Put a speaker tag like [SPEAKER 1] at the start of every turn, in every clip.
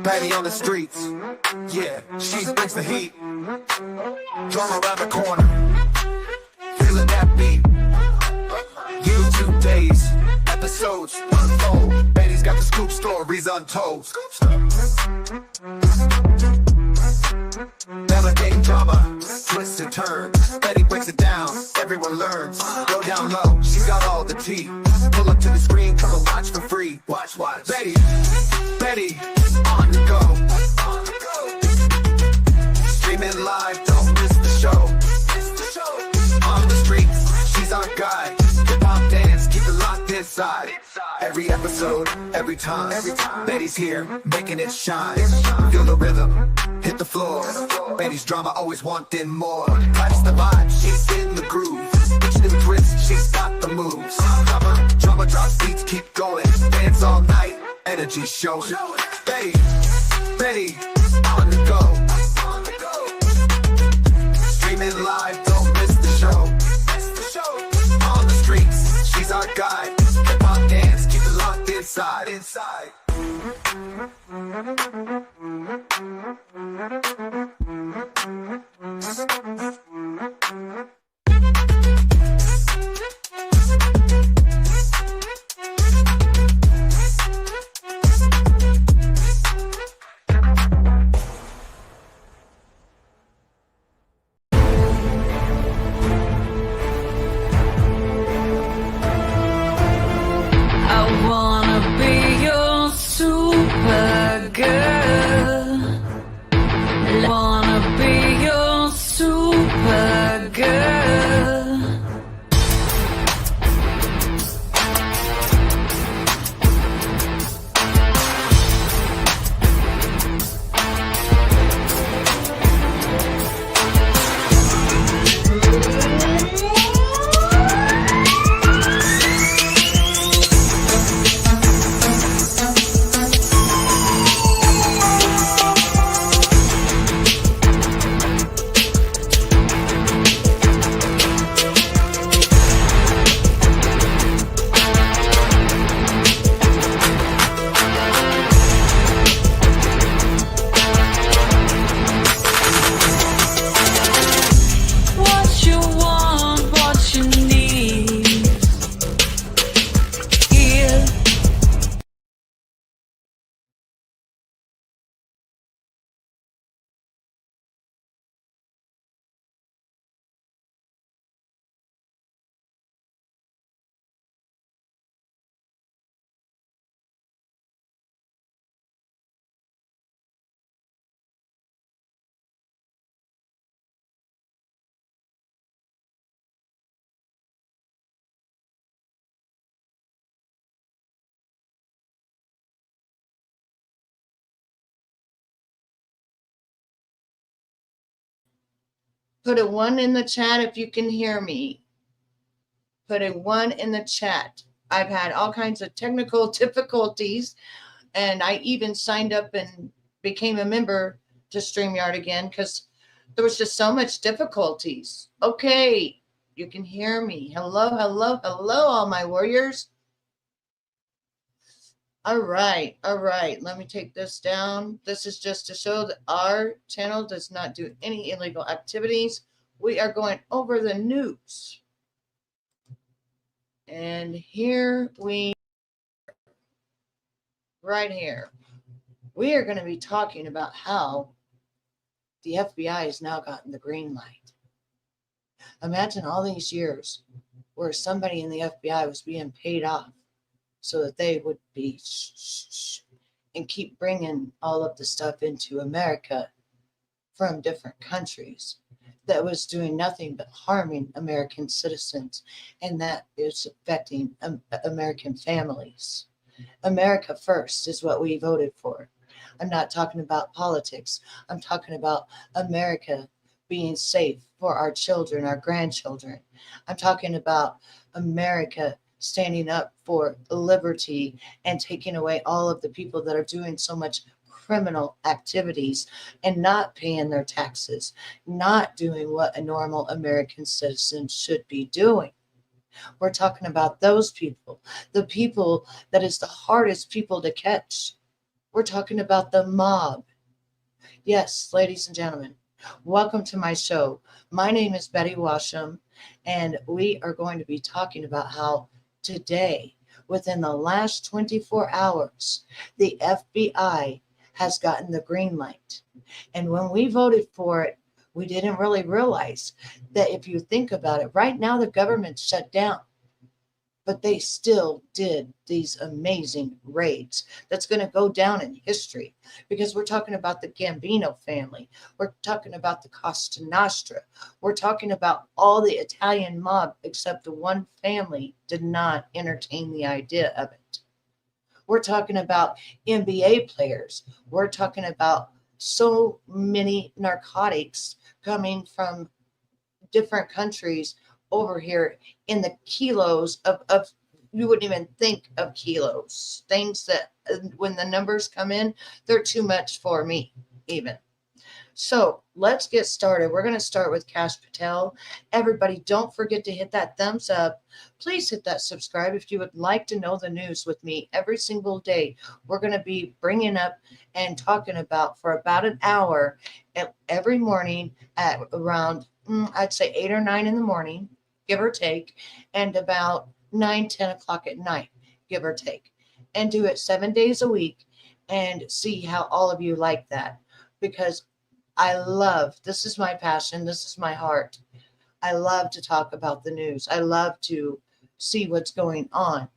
[SPEAKER 1] Betty on the streets, yeah, she brings the heat. Drama around the corner, feeling that beat. YouTube days, episodes unfold. Betty's got the scoop, stories untold. Navigating drama, twists and turns. Betty breaks it down, everyone learns. Go down low, she's got all the tea. Pull up to the screen, come and watch for free. Watch. Betty, on the go. Streaming live, don't miss the show. On the streets, she's our guide. Hip-hop dance, keep it locked inside. Every episode, every time, Betty's here, making it shine. Feel the rhythm, hit the floor. Betty's drama, always wanting more. Catch the vibe, she's in the groove. Each new twist, she's got the moves. Drama drops beats, keep going. Dance all night, energy showing. Betty, on the go. Streaming live, don't miss the show. On the streets, she's our guide. Hip-hop dance, keep it locked inside.
[SPEAKER 2] Put a 1 in the chat if you can hear me. Put a 1 in the chat. I've had all kinds of technical difficulties, and I even signed up and became a member to StreamYard again because there was just so much difficulties. Okay, you can hear me. Hello, all my warriors. All right. Let me take this down. This is just to show that our channel does not do any illegal activities. We are going over the news. And here right here, we are going to be talking about how the FBI has now gotten the green light. Imagine all these years where somebody in the FBI was being paid off so that they would be and keep bringing all of the stuff into America from different countries that was doing nothing but harming American citizens, and that is affecting American families. America first is what we voted for. I'm not talking about politics. I'm talking about America being safe for our children, our grandchildren. I'm talking about America standing up for liberty and taking away all of the people that are doing so much criminal activities and not paying their taxes, not doing what a normal American citizen should be doing. We're talking about those people, the people that is the hardest people to catch. We're talking about the mob. Yes, ladies and gentlemen, welcome to my show. My name is Betty Washam, and we are going to be talking about how today, within the last 24 hours, the FBI has gotten the green light. And when we voted for it, we didn't really realize that if you think about it, right now the government's shut down, but they still did these amazing raids. That's going to go down in history because we're talking about the Gambino family. We're talking about the Costa Nostra. We're talking about all the Italian mob, except the one family did not entertain the idea of it. We're talking about NBA players. We're talking about so many narcotics coming from different countries over here in the kilos of you wouldn't even think of kilos, things that when the numbers come in, they're too much for me even. So let's get started. We're going to start with Cash Patel. Everybody, don't forget to hit that thumbs up. Please hit that subscribe if you would like to know the news with me every single day. We're going to be bringing up and talking about for about an hour every morning at around, I'd say 8 or 9 in the morning, give or take, and about 9, 10 o'clock at night, give or take. And do it 7 days a week and see how all of you like that. Because this is my passion, this is my heart. I love to talk about the news. I love to see what's going on.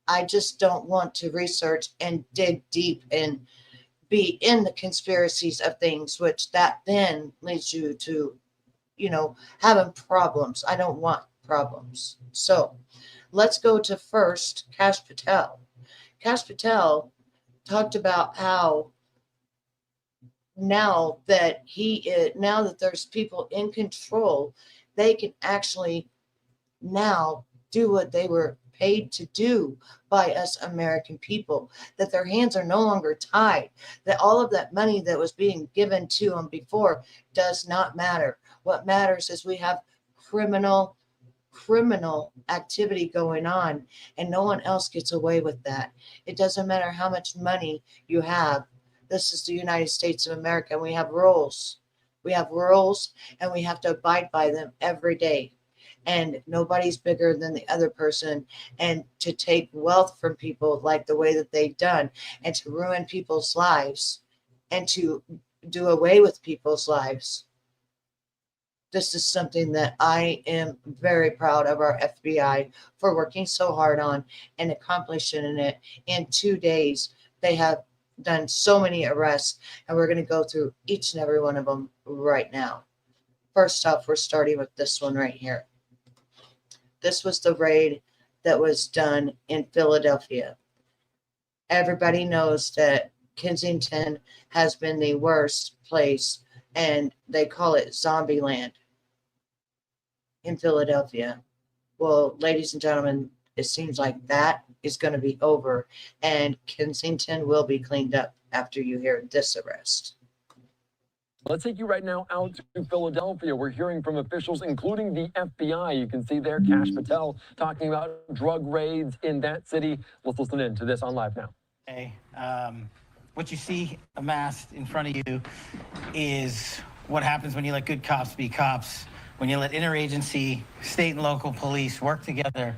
[SPEAKER 2] I just don't want to research and dig deep and be in the conspiracies of things, which that then leads you to, having problems. I don't want problems. So let's go to first Cash Patel. Cash Patel talked about how now that there's people in control, they can actually now do what they were paid to do by us American people, that their hands are no longer tied, that all of that money that was being given to them before does not matter. What matters is we have criminal activity going on, and no one else gets away with that. It doesn't matter how much money you have. This is the United States of America, and we have rules. We have rules, and we have to abide by them every day. And nobody's bigger than the other person. And to take wealth from people like the way that they've done, and to ruin people's lives, and to do away with people's lives. This is something that I am very proud of our FBI for working so hard on and accomplishing it in 2 days. They have done so many arrests, and we're going to go through each and every one of them right now. First off, we're starting with this one right here. This was the raid that was done in Philadelphia. Everybody knows that Kensington has been the worst place, and they call it zombie land in Philadelphia. Well, ladies and gentlemen, it seems like that is going to be over, and Kensington will be cleaned up after you hear this arrest.
[SPEAKER 3] Let's take you right now out to Philadelphia. We're hearing from officials, including the FBI. You can see there Cash Patel talking about drug raids in that city. Let's listen in to this on Live Now.
[SPEAKER 4] Okay. What you see amassed in front of you is what happens when you let good cops be cops, when you let interagency, state and local police work together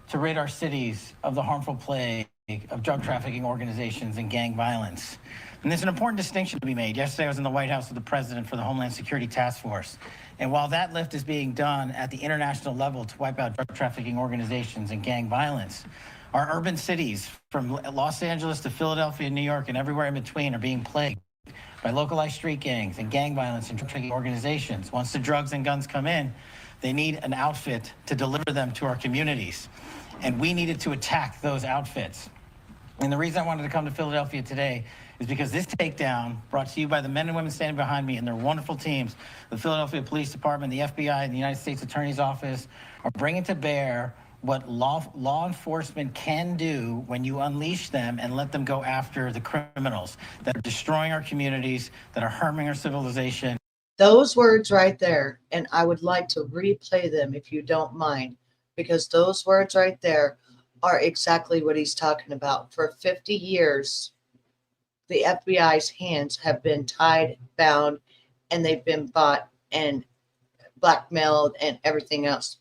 [SPEAKER 4] to rid our cities of the harmful plague of drug trafficking organizations and gang violence. And there's an important distinction to be made. Yesterday I was in the White House with the President for the Homeland Security Task Force. And while that lift is being done at the international level to wipe out drug trafficking organizations and gang violence, our urban cities from Los Angeles to Philadelphia, New York, and everywhere in between are being plagued by localized street gangs and gang violence and drug trafficking organizations. Once the drugs and guns come in, they need an outfit to deliver them to our communities. And we needed to attack those outfits. And the reason I wanted to come to Philadelphia today is because this takedown, brought to you by the men and women standing behind me and their wonderful teams, the Philadelphia Police Department, the FBI, and the United States Attorney's Office, are bringing to bear what law enforcement can do when you unleash them and let them go after the criminals that are destroying our communities, that are harming our civilization.
[SPEAKER 2] Those words right there, and I would like to replay them if you don't mind, because those words right there are exactly what he's talking about. For 50 years, the FBI's hands have been tied, bound, and they've been bought and blackmailed and everything else.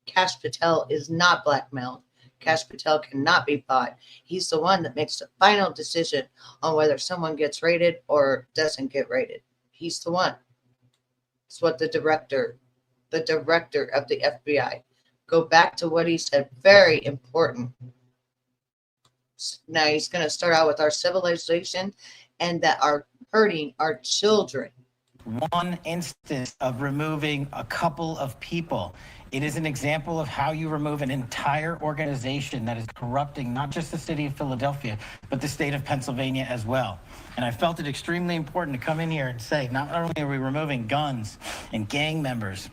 [SPEAKER 2] Cash Patel is not blackmailed. Cash Patel cannot be bought. He's the one that makes the final decision on whether someone gets raided or doesn't get raided. He's the one. It's what the director of the FBI. Go back to what he said. Very important. Now he's going to start out with our civilization and that are hurting our children.
[SPEAKER 4] One instance of removing a couple of people. It is an example of how you remove an entire organization that is corrupting not just the city of Philadelphia, but the state of Pennsylvania as well. And I felt it extremely important to come in here and say, not only are we removing guns and gang members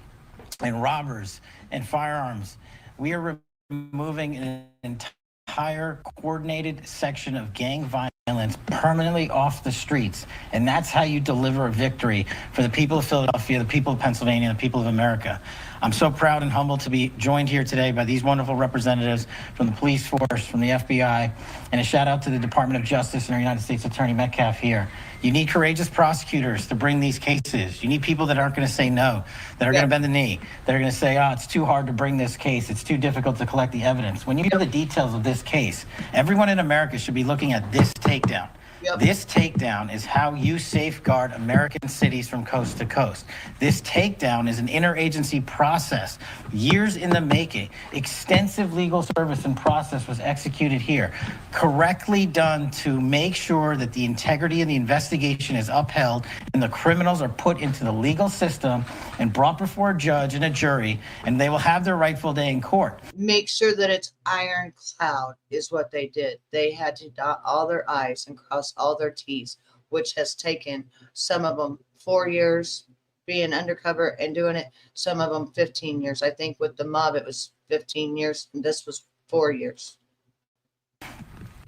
[SPEAKER 4] and robbers and firearms, we are removing an entire coordinated section of gang violence permanently off the streets. And that's how you deliver a victory for the people of Philadelphia, the people of Pennsylvania, and the people of America. I'm so proud and humbled to be joined here today by these wonderful representatives from the police force, from the FBI, and a shout out to the Department of Justice and our United States Attorney Metcalf here. You need courageous prosecutors to bring these cases. You need people that aren't going to say no, that are going to bend the knee, that are going to say, oh, it's too hard to bring this case. It's too difficult to collect the evidence. When you know the details of this case, everyone in America should be looking at this takedown.
[SPEAKER 2] Yep.
[SPEAKER 4] This takedown is how you safeguard American cities from coast to coast. This takedown is an interagency process, years in the making. Extensive legal service and process was executed here, correctly done to make sure that the integrity of the investigation is upheld and the criminals are put into the legal system and brought before a judge and a jury, and they will have their rightful day in court.
[SPEAKER 2] Make sure that it's ironclad is what they did. They had to dot all their I's and cross all their T's, which has taken some of them 4 years being undercover and doing it, some of them 15 years. I think with the mob it was 15 years and this was 4 years.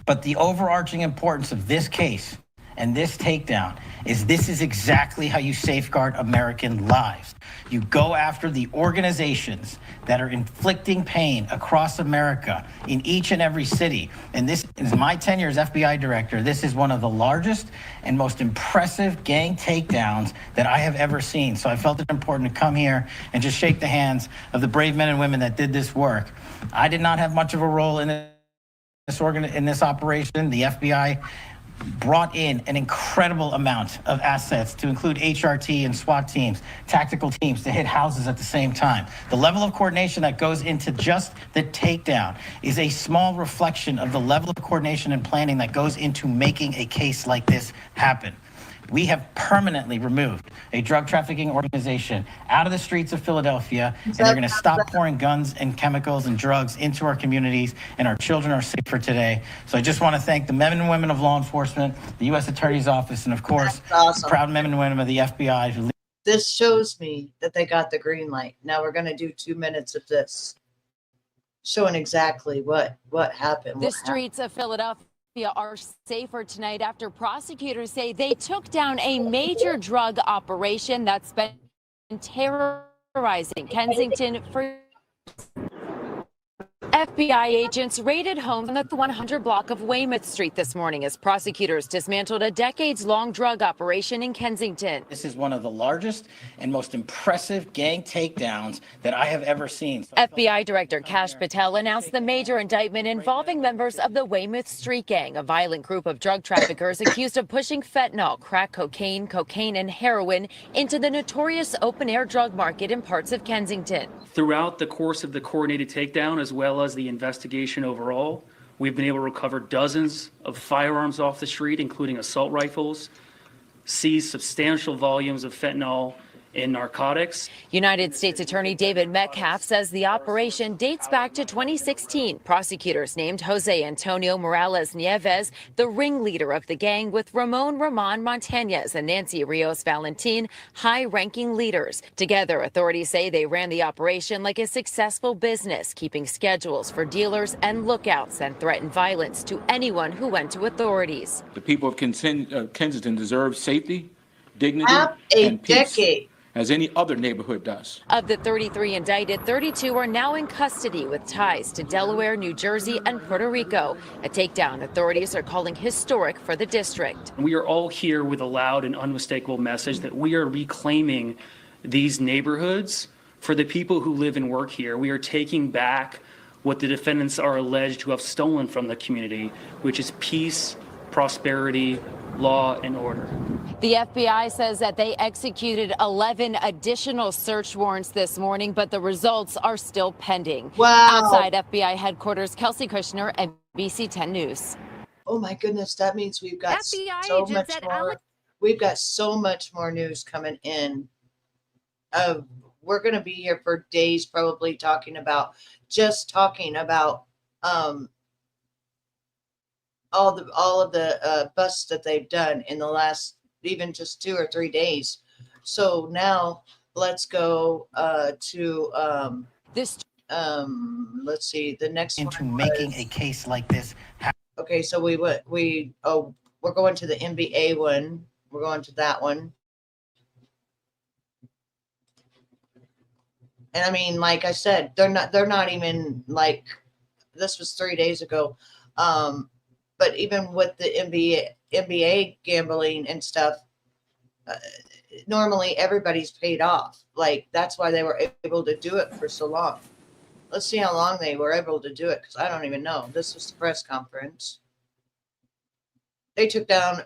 [SPEAKER 4] But the overarching importance of this case and this takedown is this is exactly how you safeguard American lives. You go after the organizations that are inflicting pain across America in each and every city. And this is my tenure as FBI director. This is one of the largest and most impressive gang takedowns that I have ever seen. So I felt it important to come here and just shake the hands of the brave men and women that did this work. I did not have much of a role in this operation. The FBI brought in an incredible amount of assets to include HRT and SWAT teams, tactical teams to hit houses at the same time. The level of coordination that goes into just the takedown is a small reflection of the level of coordination and planning that goes into making a case like this happen. We have permanently removed a drug trafficking organization out of the streets of Philadelphia, and they're going to stop pouring guns and chemicals and drugs into our communities, and our children are safer today. So I just want to thank the men and women of law enforcement, the U.S. Attorney's Office, and of course, the proud men and women of the FBI. Who
[SPEAKER 2] This shows me that they got the green light. Now we're going to do 2 minutes of this, showing exactly what happened.
[SPEAKER 5] The streets of Philadelphia are safer tonight after prosecutors say they took down a major drug operation that's been terrorizing Kensington for FBI agents raided homes on the 100 block of Weymouth Street this morning as prosecutors dismantled a decades-long drug operation in Kensington.
[SPEAKER 4] This is one of the largest and most impressive gang takedowns that I have ever seen.
[SPEAKER 5] FBI Director Cash Patel announced the major indictment involving members of the Weymouth Street Gang, a violent group of drug traffickers accused of pushing fentanyl, crack cocaine, and heroin into the notorious open-air drug market in parts of Kensington.
[SPEAKER 6] Throughout the course of the coordinated takedown, as well as the investigation overall, we've been able to recover dozens of firearms off the street, including assault rifles, seize substantial volumes of fentanyl and narcotics.
[SPEAKER 5] United States Attorney David Metcalf says the operation dates back to 2016. Prosecutors named Jose Antonio Morales Nieves the ringleader of the gang, with Ramon Montañez and Nancy Rios Valentin high-ranking leaders. Together, authorities say they ran the operation like a successful business, keeping schedules for dealers and lookouts, and threatened violence to anyone who went to authorities.
[SPEAKER 7] The people of Kensington deserve safety, dignity,
[SPEAKER 2] Half a
[SPEAKER 7] and peace.
[SPEAKER 2] decade.
[SPEAKER 7] as any other neighborhood does.
[SPEAKER 5] Of the 33 indicted, 32 are now in custody with ties to Delaware, New Jersey, and Puerto Rico. A takedown authorities are calling historic for the district.
[SPEAKER 6] We are all here with a loud and unmistakable message that we are reclaiming these neighborhoods for the people who live and work here. We are taking back what the defendants are alleged to have stolen from the community, which is peace, prosperity, law, and order.
[SPEAKER 5] The FBI says that they executed 11 additional search warrants this morning, but the results are still pending.
[SPEAKER 2] Wow.
[SPEAKER 5] Outside FBI headquarters, Kelsey Kushner, NBC 10 News.
[SPEAKER 2] Oh my goodness, that means we've got
[SPEAKER 5] FBI
[SPEAKER 2] so
[SPEAKER 5] agents
[SPEAKER 2] much
[SPEAKER 5] at
[SPEAKER 2] more. We've got so much more news coming in. We're going to be here for days, probably talking about all of the busts that they've done in the last even just 2 or 3 days. So now let's go to
[SPEAKER 5] This
[SPEAKER 2] let's see, the next
[SPEAKER 4] Into
[SPEAKER 2] one
[SPEAKER 4] making
[SPEAKER 2] was-
[SPEAKER 4] a case like this
[SPEAKER 2] okay, so we're going to the NBA one. We're going to that one. And I mean, like I said, they're not even like, this was 3 days ago. But even with the NBA gambling and stuff, normally everybody's paid off. Like, that's why they were able to do it for so long. Let's see how long they were able to do it, because I don't even know. This was the press conference. They took down,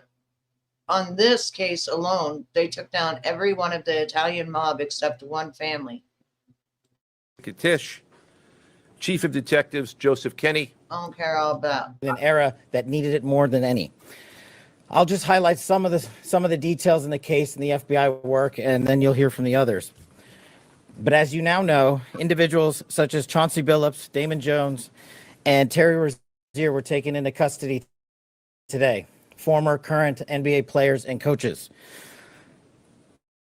[SPEAKER 2] on this case alone, they took down every one of the Italian mob except one family.
[SPEAKER 8] Katish, Chief of Detectives Joseph Kenny.
[SPEAKER 2] I don't care all about.
[SPEAKER 9] An era that needed it more than any. I'll just highlight some of the details in the case and the FBI work, and then you'll hear from the others. But as you now know, individuals such as Chauncey Billups, Damon Jones, and Terry Rozier were taken into custody today. Former, current NBA players and coaches.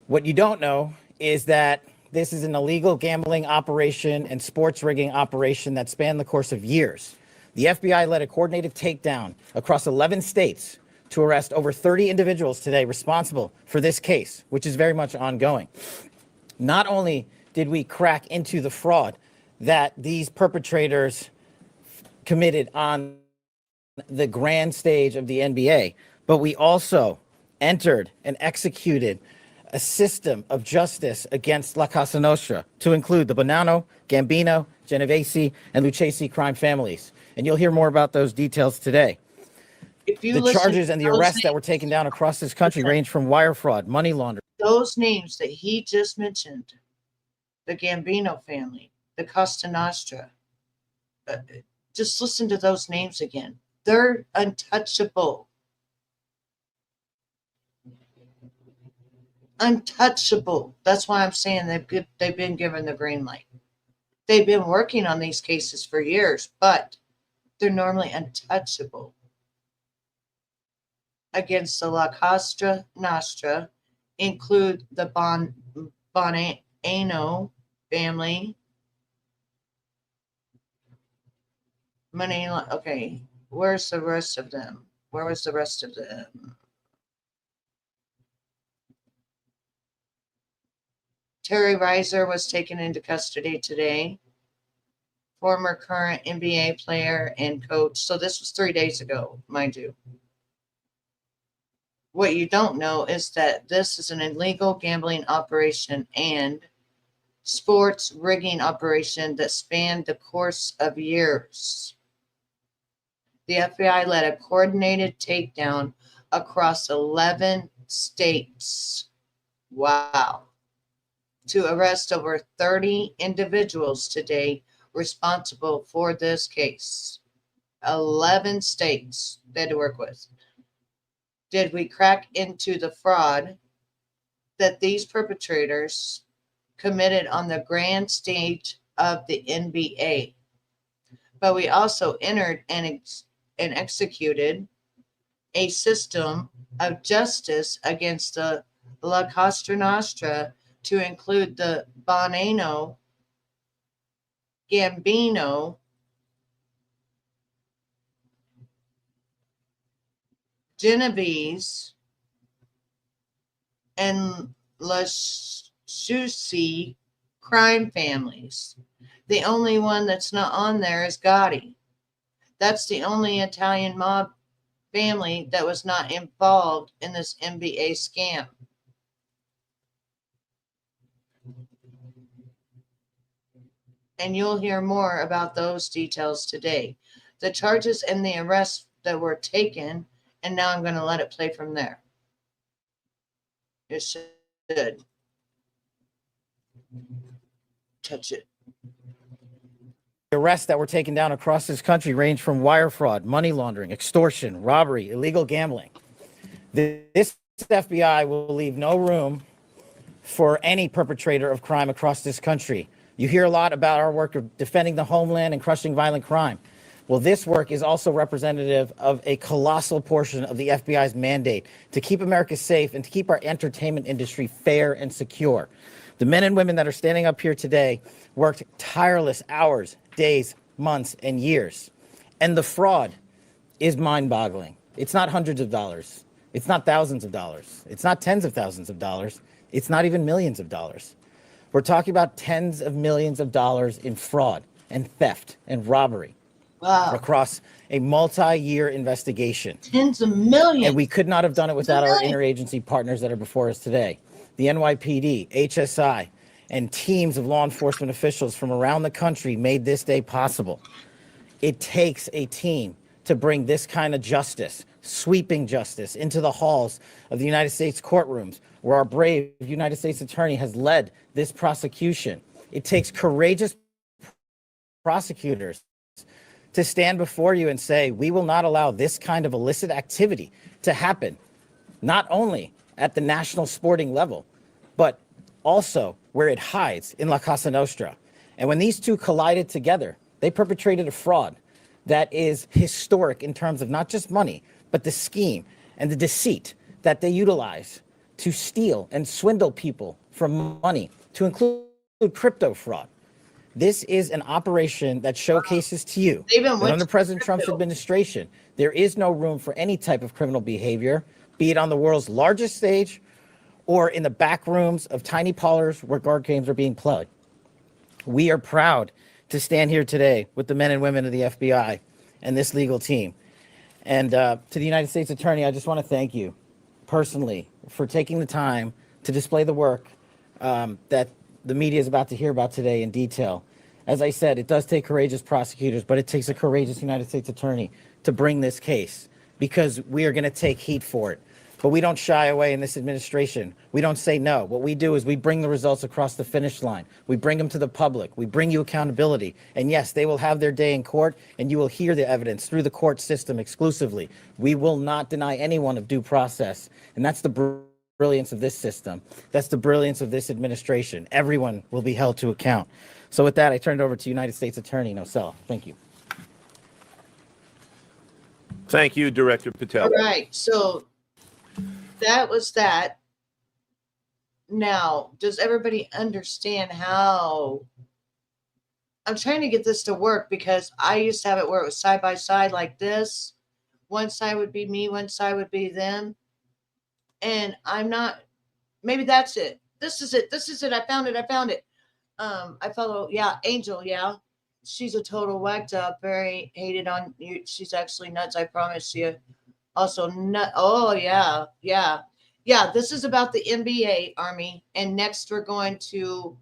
[SPEAKER 9] What you don't know is that this is an illegal gambling operation and sports rigging operation that spanned the course of years. The FBI led a coordinated takedown across 11 states to arrest over 30 individuals today responsible for this case, which is very much ongoing. Not only did we crack into the fraud that these perpetrators committed on the grand stage of the NBA, but we also entered and executed a system of justice against La Casa Nostra to include the Bonanno, Gambino, Genovese, and Lucchese crime families. And you'll hear more about those details today.
[SPEAKER 2] If you
[SPEAKER 9] The
[SPEAKER 2] listen
[SPEAKER 9] charges
[SPEAKER 2] to
[SPEAKER 9] and the
[SPEAKER 2] those
[SPEAKER 9] arrests that
[SPEAKER 2] names-
[SPEAKER 9] were taken down across this country range from wire fraud, money laundering.
[SPEAKER 2] Those names that he just mentioned, the Gambino family, the Costa Nostra, just listen to those names again. They're untouchable. Untouchable. That's why I'm saying they've been given the green light. They've been working on these cases for years, but they're normally untouchable. Against the La Costa Nostra include the Bonanno family. Okay, where's the rest of them? Where was the rest of them? Terry Reiser was taken into custody today. Former current NBA player and coach. So this was 3 days ago, mind you. What you don't know is that this is an illegal gambling operation and sports rigging operation that spanned the course of years. The FBI led a coordinated takedown across 11 states. Wow. To arrest over 30 individuals today responsible for this case. 11 states they had to work with. Did we crack into the fraud that these perpetrators committed on the grand stage of the NBA? But we also entered and executed a system of justice against the La Costa Nostra to include the Bonanno, Gambino, Genovese, and Susi crime families. The only one that's not on there is Gotti. That's the only Italian mob family that was not involved in this MBA scam. And you'll hear more about those details today. The charges and the arrests that were taken, and now I'm going to let it play from there. It should. Touch it.
[SPEAKER 9] The arrests that were taken down across this country range from wire fraud, money laundering, extortion, robbery, illegal gambling. This FBI will leave no room for any perpetrator of crime across this country. You hear a lot about our work of defending the homeland and crushing violent crime. Well, this work is also representative of a colossal portion of the FBI's mandate to keep America safe and to keep our entertainment industry fair and secure. The men and women that are standing up here today worked tireless hours, days, months, and years. And the fraud is mind-boggling. It's not hundreds of dollars. It's not thousands of dollars. It's not tens of thousands of dollars. It's not even millions of dollars. We're talking about tens of millions of dollars in fraud and theft and robbery.
[SPEAKER 2] Wow.
[SPEAKER 9] Across a multi-year investigation.
[SPEAKER 2] Tens of millions.
[SPEAKER 9] And we could not have done it without our interagency partners that are before us today. The NYPD, HSI, and teams of law enforcement officials from around the country made this day possible. It takes a team to bring this kind of justice, sweeping justice, into the halls of the United States courtrooms, where our brave United States attorney has led this prosecution. It takes courageous prosecutors to stand before you and say, we will not allow this kind of illicit activity to happen, not only at the national sporting level, but also where it hides in La Cosa Nostra. And when these two collided together, they perpetrated a fraud that is historic in terms of not just money, but the scheme and the deceit that they utilize to steal and swindle people for money, to include crypto fraud. This is an operation that showcases to you that under President Trump's administration, there is no room for any type of criminal behavior, be it on the world's largest stage or in the back rooms of tiny parlors where card games are being played. We are proud to stand here today with the men and women of the FBI and this legal team. And to the United States Attorney, I just want to thank you personally for taking the time to display the work that the media is about to hear about today in detail. As I said, it does take courageous prosecutors, but it takes a courageous United States Attorney to bring this case, because we are going to take heat for it. But we don't shy away in this administration. We don't say no. What we do is we bring the results across the finish line. We bring them to the public. We bring you accountability. And yes, they will have their day in court, and you will hear the evidence through the court system exclusively. We will not deny anyone of due process. And that's the brilliance of this system. That's the brilliance of this administration. Everyone will be held to account. So with that, I turn it over to United States Attorney Nosella. Thank you.
[SPEAKER 8] Thank you, Director Patel.
[SPEAKER 2] All right. So that was that. Now, does everybody understand how I'm trying to get this to work? Because I used to have it where it was side by side like this. One side would be me, one side would be them. And I'm not, maybe that's it. This is it. This is it. I found it. I found it. I follow, Angel, she's a total whacked up, very hated on you. She's actually nuts, I promise you. Also nut. Oh yeah. This is about the NBA Army, and next we're going to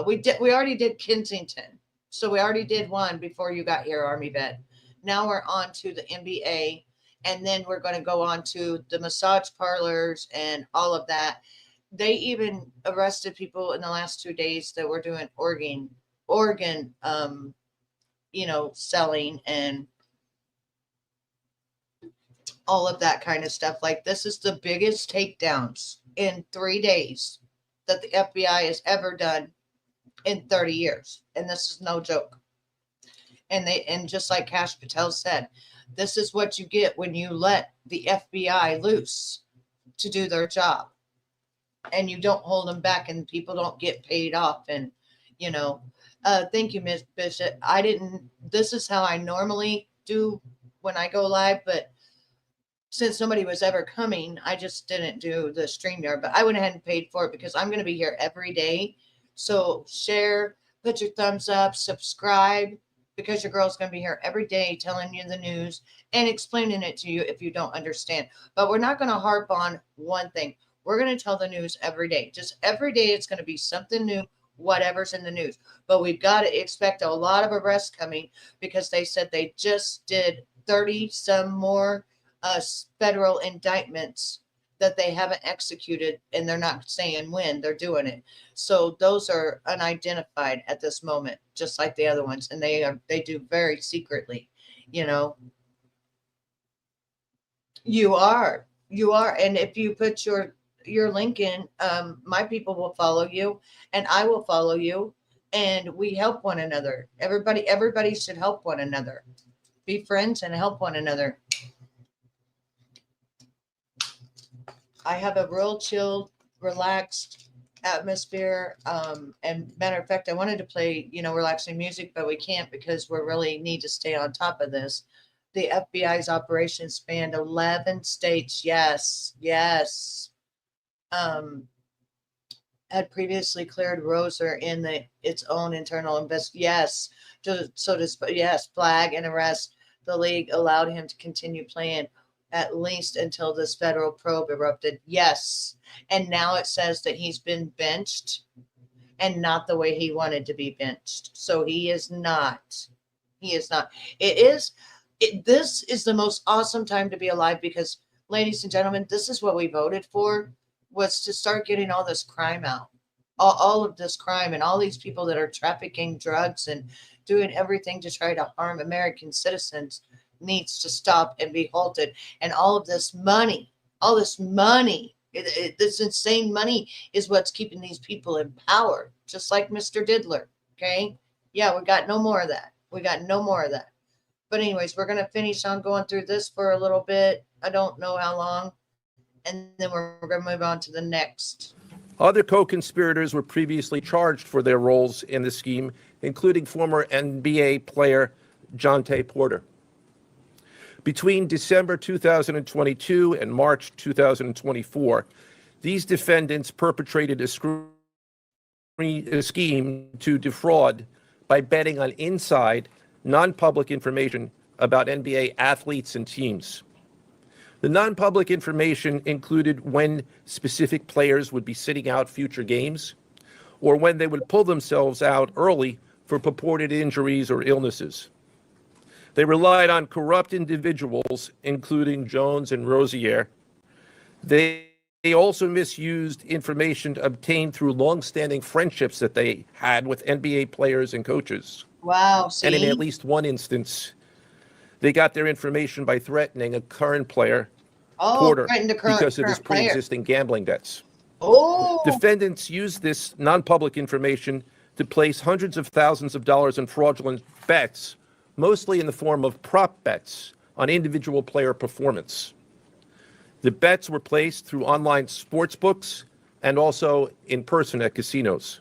[SPEAKER 2] we already did Kensington, so we already did one before you got here, Army vet. Now we're on to the NBA, and then we're going to go on to the massage parlors and all of that. They even arrested people in the last 2 days that were doing organ selling and all of that kind of stuff. Like, this is the biggest takedowns in 3 days that the FBI has ever done in 30 years. And this is no joke. And just like Cash Patel said, this is what you get when you let the FBI loose to do their job. And you don't hold them back, and people don't get paid off. And, thank you, Ms. Bishop. This is how I normally do when I go live, but since nobody was ever coming, I just didn't do the StreamYard, but I went ahead and paid for it because I'm going to be here every day. So share, put your thumbs up, subscribe, because your girl's going to be here every day telling you the news and explaining it to you if you don't understand. But we're not going to harp on one thing. We're going to tell the news every day. Just every day, it's going to be something new, whatever's in the news. But we've got to expect a lot of arrests coming because they said they just did 30 some more federal indictments that they haven't executed, and they're not saying when they're doing it. So those are unidentified at this moment, just like the other ones, and they do very secretly. You know, you are, and if you put your link in, my people will follow you, and I will follow you, and we help one another. Everybody should help one another. Be friends and help one another. I have a real chilled, relaxed atmosphere. And matter of fact, I wanted to play, relaxing music, but we can't because we really need to stay on top of this. The FBI's operation spanned 11 states. Yes. Had previously cleared Roser in its own internal yes. Yes, flag and arrest. The league allowed him to continue playing at least until this federal probe erupted. Yes. And now it says that he's been benched and not the way he wanted to be benched. So he is not. This is the most awesome time to be alive because, ladies and gentlemen, this is what we voted for, was to start getting all this crime out. All of this crime and all these people that are trafficking drugs and doing everything to try to harm American citizens needs to stop and be halted. And all of this money, this insane money is what's keeping these people in power, just like Mr. Diddler. Okay. Yeah, we got no more of that. But anyways, we're going to finish on going through this for a little bit. I don't know how long. And then we're going to move on to the next.
[SPEAKER 8] Other co-conspirators were previously charged for their roles in the scheme, including former NBA player Jonte Porter. Between December 2022 and March 2024, these defendants perpetrated a scheme to defraud by betting on inside, non-public information about NBA athletes and teams. The non-public information included when specific players would be sitting out future games, or when they would pull themselves out early for purported injuries or illnesses. They relied on corrupt individuals, including Jones and Rozier. They also misused information obtained through long-standing friendships that they had with NBA players and coaches.
[SPEAKER 2] Wow, see?
[SPEAKER 8] And in at least one instance, they got their information by threatening a current player, Porter, because of his pre-existing gambling debts. Defendants used this non-public information to place hundreds of thousands of dollars in fraudulent bets, mostly in the form of prop bets on individual player performance. The bets were placed through online sports books and also in person at casinos.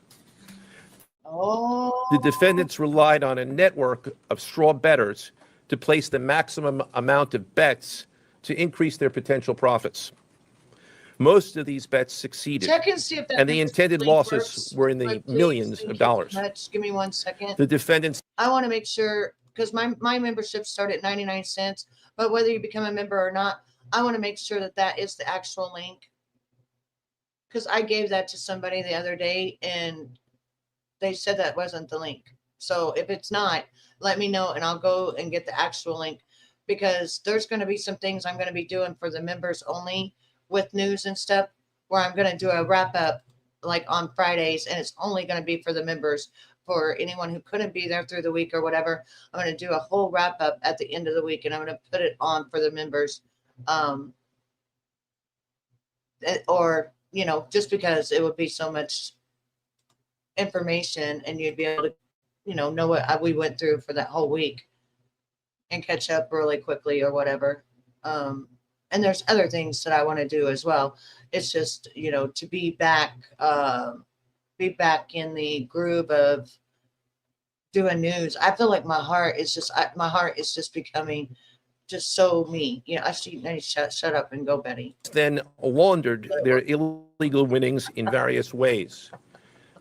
[SPEAKER 8] The defendants relied on a network of straw bettors to place the maximum amount of bets to increase their potential profits. Most of these bets succeeded,
[SPEAKER 2] Check and see if that
[SPEAKER 8] and the intended losses
[SPEAKER 2] works.
[SPEAKER 8] were in the millions of dollars.
[SPEAKER 2] Give me 1 second.
[SPEAKER 8] The defendants.
[SPEAKER 2] I want to make sure, because my membership started at 99 cents, but whether you become a member or not, I want to make sure that is the actual link. Because I gave that to somebody the other day, and they said that wasn't the link. So if it's not, let me know, and I'll go and get the actual link. Because there's going to be some things I'm going to be doing for the members only with news and stuff, where I'm going to do a wrap up like on Fridays, and it's only going to be for the members. For anyone who couldn't be there through the week or whatever, I'm going to do a whole wrap up at the end of the week, and I'm going to put it on for the members. Or, just because it would be so much information, and you'd be able to, know what we went through for that whole week and catch up really quickly or whatever. And there's other things that I want to do as well. It's just, to be back in the groove of doing news. I feel like my heart is just becoming just so mean. I need to shut up and go, Betty.
[SPEAKER 8] Then laundered their illegal winnings in various ways: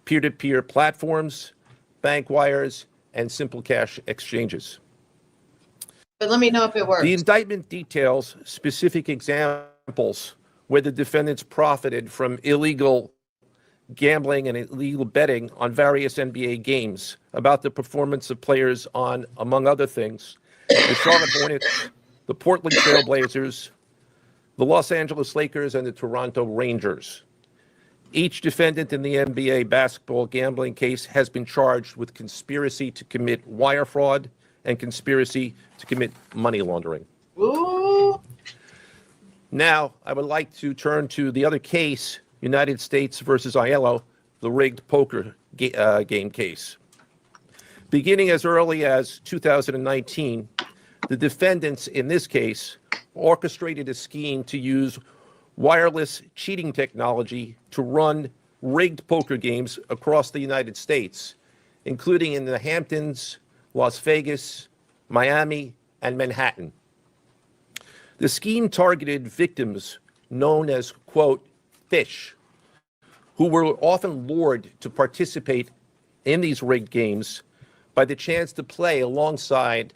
[SPEAKER 8] peer-to-peer platforms, bank wires, and simple cash exchanges.
[SPEAKER 2] But let me know if it works.
[SPEAKER 8] The indictment details specific examples where the defendants profited from illegal gambling and illegal betting on various NBA games about the performance of players on, among other things, the Charlotte Hornets, the Portland Trail Blazers, the Los Angeles Lakers, and the Toronto Rangers. Each defendant in the NBA basketball gambling case has been charged with conspiracy to commit wire fraud and conspiracy to commit money laundering.
[SPEAKER 2] Ooh.
[SPEAKER 8] Now, I would like to turn to the other case, United States versus Aiello, the rigged poker game case. Beginning as early as 2019, the defendants in this case orchestrated a scheme to use wireless cheating technology to run rigged poker games across the United States, including in the Hamptons, Las Vegas, Miami, and Manhattan. The scheme targeted victims known as, quote, fish, who were often lured to participate in these rigged games by the chance to play alongside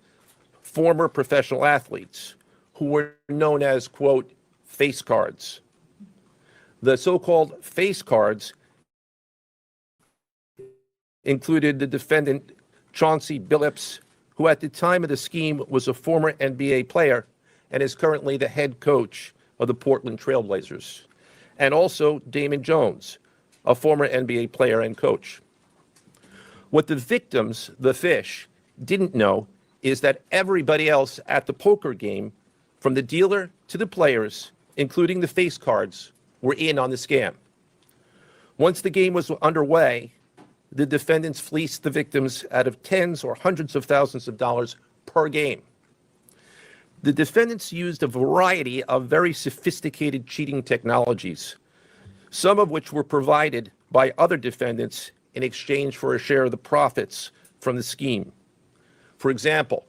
[SPEAKER 8] former professional athletes who were known as, quote, face cards. The so-called face cards included the defendant Chauncey Billups, who at the time of the scheme was a former NBA player and is currently the head coach of the Portland Trail Blazers, and also Damon Jones, a former NBA player and coach. What the victims, the fish, didn't know is that everybody else at the poker game, from the dealer to the players, including the face cards, were in on the scam. Once the game was underway, the defendants fleeced the victims out of tens or hundreds of thousands of dollars per game. The defendants used a variety of very sophisticated cheating technologies, some of which were provided by other defendants in exchange for a share of the profits from the scheme. For example,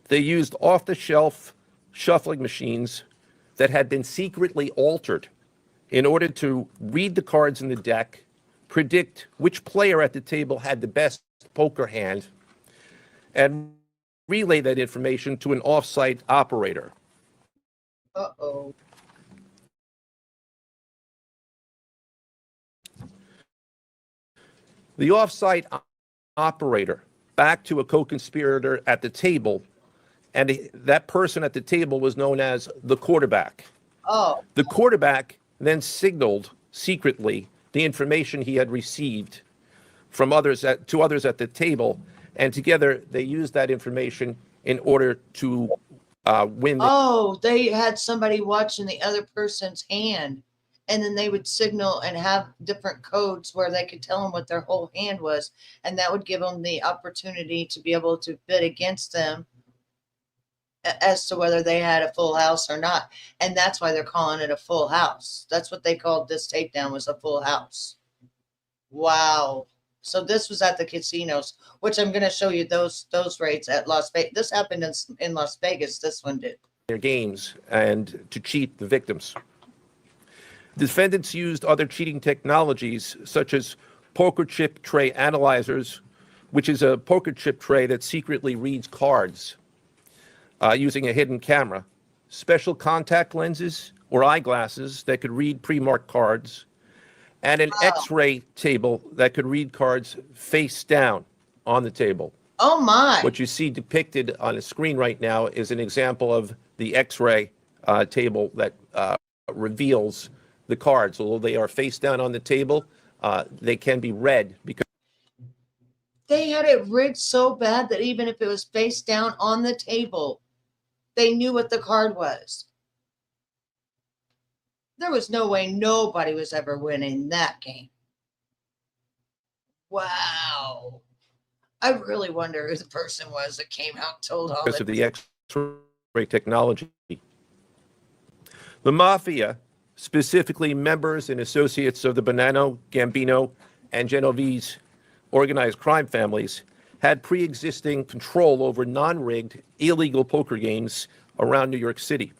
[SPEAKER 8] they used off-the-shelf shuffling machines that had been secretly altered in order to read the cards in the deck, predict which player at the table had the best poker hand, and relay that information to an off-site operator.
[SPEAKER 2] Uh-oh.
[SPEAKER 8] The off-site operator back to a co-conspirator at the table, and that person at the table was known as the quarterback.
[SPEAKER 2] Oh.
[SPEAKER 8] The quarterback then signaled secretly the information he had received from others to others at the table, and together they used that information in order to win.
[SPEAKER 2] Oh, they had somebody watching the other person's hand, and then they would signal and have different codes where they could tell them what their whole hand was, and that would give them the opportunity to be able to bid against them as to whether they had a full house or not. And that's why they're calling it a full house. That's what they called this takedown, was a full house. Wow. So this was at the casinos, which I'm going to show you those rates at Las Vegas. This happened in Las Vegas. This one did.
[SPEAKER 8] Their games and to cheat the victims. Defendants used other cheating technologies such as poker chip tray analyzers, which is a poker chip tray that secretly reads cards using a hidden camera, special contact lenses or eyeglasses that could read pre-marked cards, and an X-ray table that could read cards face down on the table.
[SPEAKER 2] Oh my.
[SPEAKER 8] What you see depicted on the screen right now is an example of the X-ray table that reveals the cards. Although they are face down on the table, they can be read because
[SPEAKER 2] They had it rigged so bad that even if it was face down on the table, they knew what the card was. There was no way nobody was ever winning that game. Wow. I really wonder who the person was that came out and told all
[SPEAKER 8] because
[SPEAKER 2] that.
[SPEAKER 8] of the X-ray technology. The mafia, specifically members and associates of the Bonanno, Gambino, and Genovese organized crime families, had pre-existing control over non-rigged illegal poker games around New York City.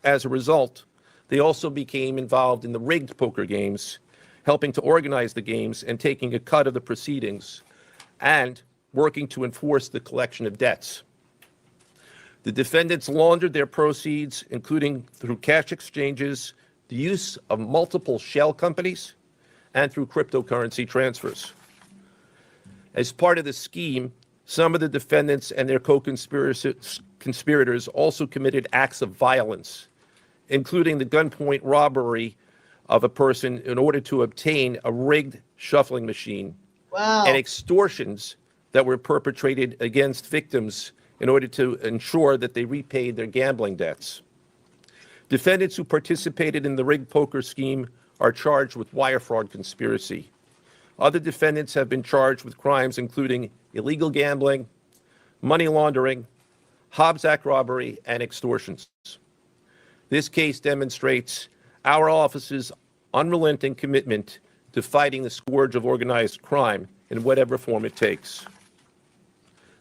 [SPEAKER 8] As a result, they also became involved in the rigged poker games, helping to organize the games and taking a cut of the proceedings, and working to enforce the collection of debts. The defendants laundered their proceeds, including through cash exchanges, the use of multiple shell companies, and through cryptocurrency transfers. As part of the scheme, some of the defendants and their co-conspirators also committed acts of violence, including the gunpoint robbery of a person in order to obtain a rigged shuffling machine,
[SPEAKER 2] Wow.
[SPEAKER 8] and extortions that were perpetrated against victims in order to ensure that they repaid their gambling debts. Defendants who participated in the rigged poker scheme are charged with wire fraud conspiracy. Other defendants have been charged with crimes including illegal gambling, money laundering, Hobbs Act robbery, and extortions. This case demonstrates our office's unrelenting commitment to fighting the scourge of organized crime in whatever form it takes.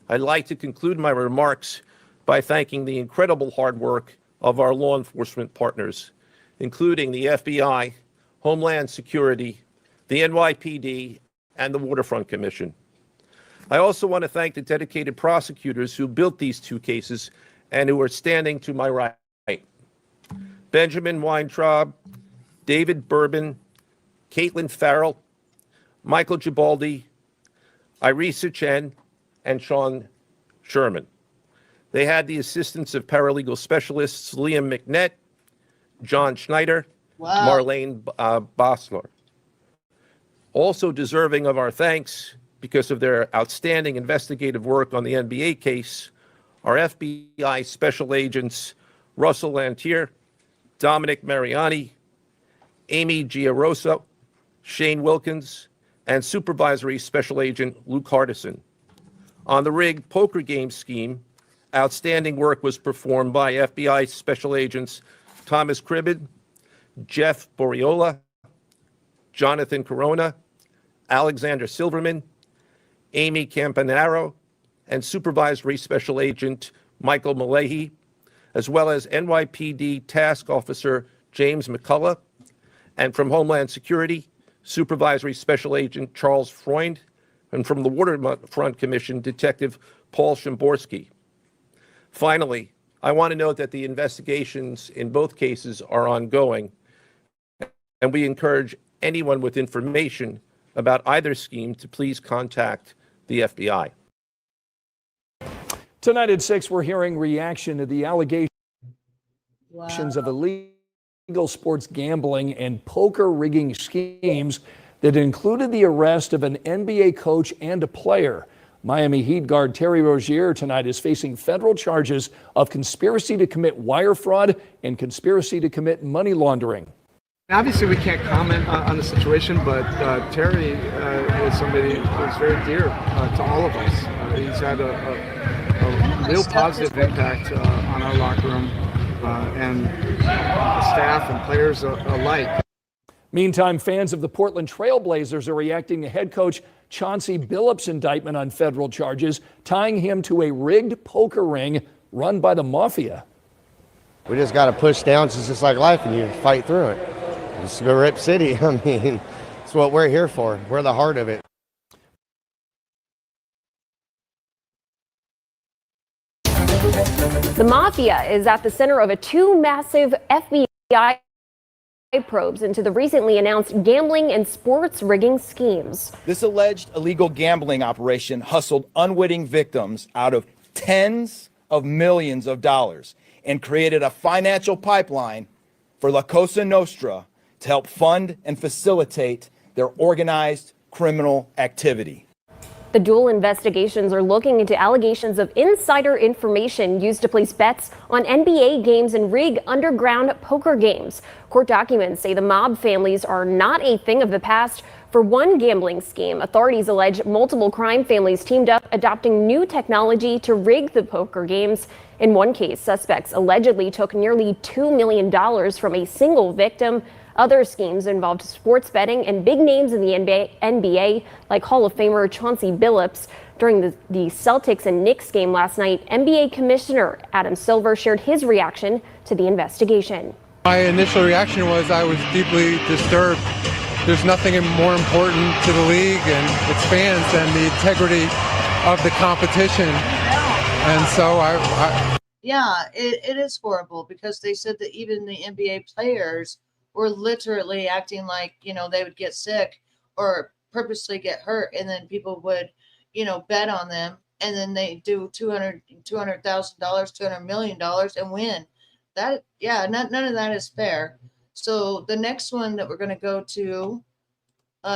[SPEAKER 8] I'd like to conclude my remarks by thanking the incredible hard work of our law enforcement partners, including the FBI, Homeland Security, the NYPD, and the Waterfront Commission. I also want to thank the dedicated prosecutors who built these two cases and who are standing to my right. Benjamin Weintraub, David Bourbon, Caitlin Farrell, Michael Gibaldi, Irisa Chen, and Sean Sherman. They had the assistance of paralegal specialists Liam McNett, John Schneider,
[SPEAKER 2] Wow.
[SPEAKER 8] Marlene Bosler. Also deserving of our thanks because of their outstanding investigative work on the NBA case are FBI Special Agents Russell Lantier, Dominic Mariani, Amy Giarosa, Shane Wilkins, and Supervisory Special Agent Luke Hardison. On the rigged poker game scheme, outstanding work was performed by FBI Special Agents Thomas Cribbin, Jeff Boriola, Jonathan Corona, Alexander Silverman, Amy Campanaro, and Supervisory Special Agent Michael Malahi, as well as NYPD Task Officer James McCullough, and from Homeland Security, Supervisory Special Agent Charles Freund, and from the Waterfront Commission, Detective Paul Shimborski. Finally, I want to note that the investigations in both cases are ongoing, and we encourage anyone with information about either scheme to please contact the FBI.
[SPEAKER 10] Tonight at 6, we're hearing reaction to the allegations of illegal sports gambling and poker rigging schemes that included the arrest of an NBA coach and a player. Miami Heat guard Terry Rozier tonight is facing federal charges of conspiracy to commit wire fraud and conspiracy to commit money laundering.
[SPEAKER 11] Obviously, we can't comment on the situation, but Terry is somebody who's very dear to all of us. He's had a real positive impact on our locker room and staff and players alike.
[SPEAKER 10] Meantime, fans of the Portland Trail Blazers are reacting to head coach Chauncey Billups' indictment on federal charges, tying him to a rigged poker ring run by the mafia.
[SPEAKER 12] We just got to push down. It's just like life, and you fight through it. It's a Rip City. I mean, it's what we're here for. We're the heart of it.
[SPEAKER 13] The mafia is at the center of two massive FBI probes into the recently announced gambling and sports rigging schemes.
[SPEAKER 14] This alleged illegal gambling operation hustled unwitting victims out of tens of millions of dollars and created a financial pipeline for La Cosa Nostra to help fund and facilitate their organized criminal activity.
[SPEAKER 13] The dual investigations are looking into allegations of insider information used to place bets on NBA games and rig underground poker games. Court documents say the mob families are not a thing of the past. For one gambling scheme, authorities allege multiple crime families teamed up, adopting new technology to rig the poker games. In one case, suspects allegedly took nearly $2 million from a single victim. Other schemes involved sports betting and big names in the NBA like Hall of Famer Chauncey Billups. During the Celtics and Knicks game last night, NBA Commissioner Adam Silver shared his reaction to the investigation.
[SPEAKER 15] My initial reaction was I was deeply disturbed. There's nothing more important to the league and its fans than the integrity of the competition. And so
[SPEAKER 2] yeah, it is horrible because they said that even the NBA players were literally acting like, they would get sick or purposely get hurt, and then people would, bet on them, and then they do $200,000, $200 million and win. That, yeah, none of that is fair. So the next one that we're going to go to,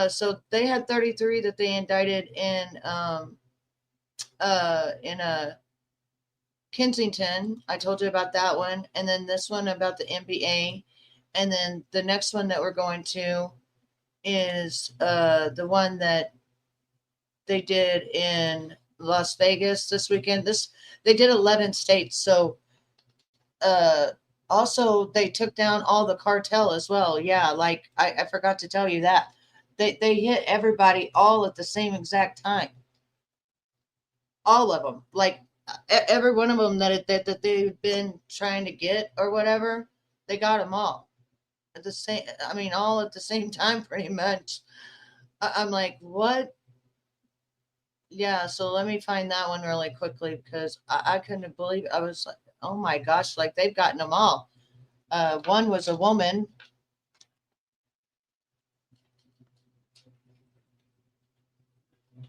[SPEAKER 2] so they had 33 that they indicted in Kensington. I told you about that one. And then this one about the NBA. And then the next one that we're going to is the one that they did in Las Vegas this weekend. They did 11 states. So also they took down all the cartel as well. Yeah, like I forgot to tell you that. They hit everybody all at the same exact time. All of them. Like every one of them that they've been trying to get or whatever, they got them all at the same. I mean, all at the same time, pretty much. I'm like, what? Yeah. So let me find that one really quickly because I couldn't believe it. I was like, oh my gosh, like they've gotten them all. One was a woman.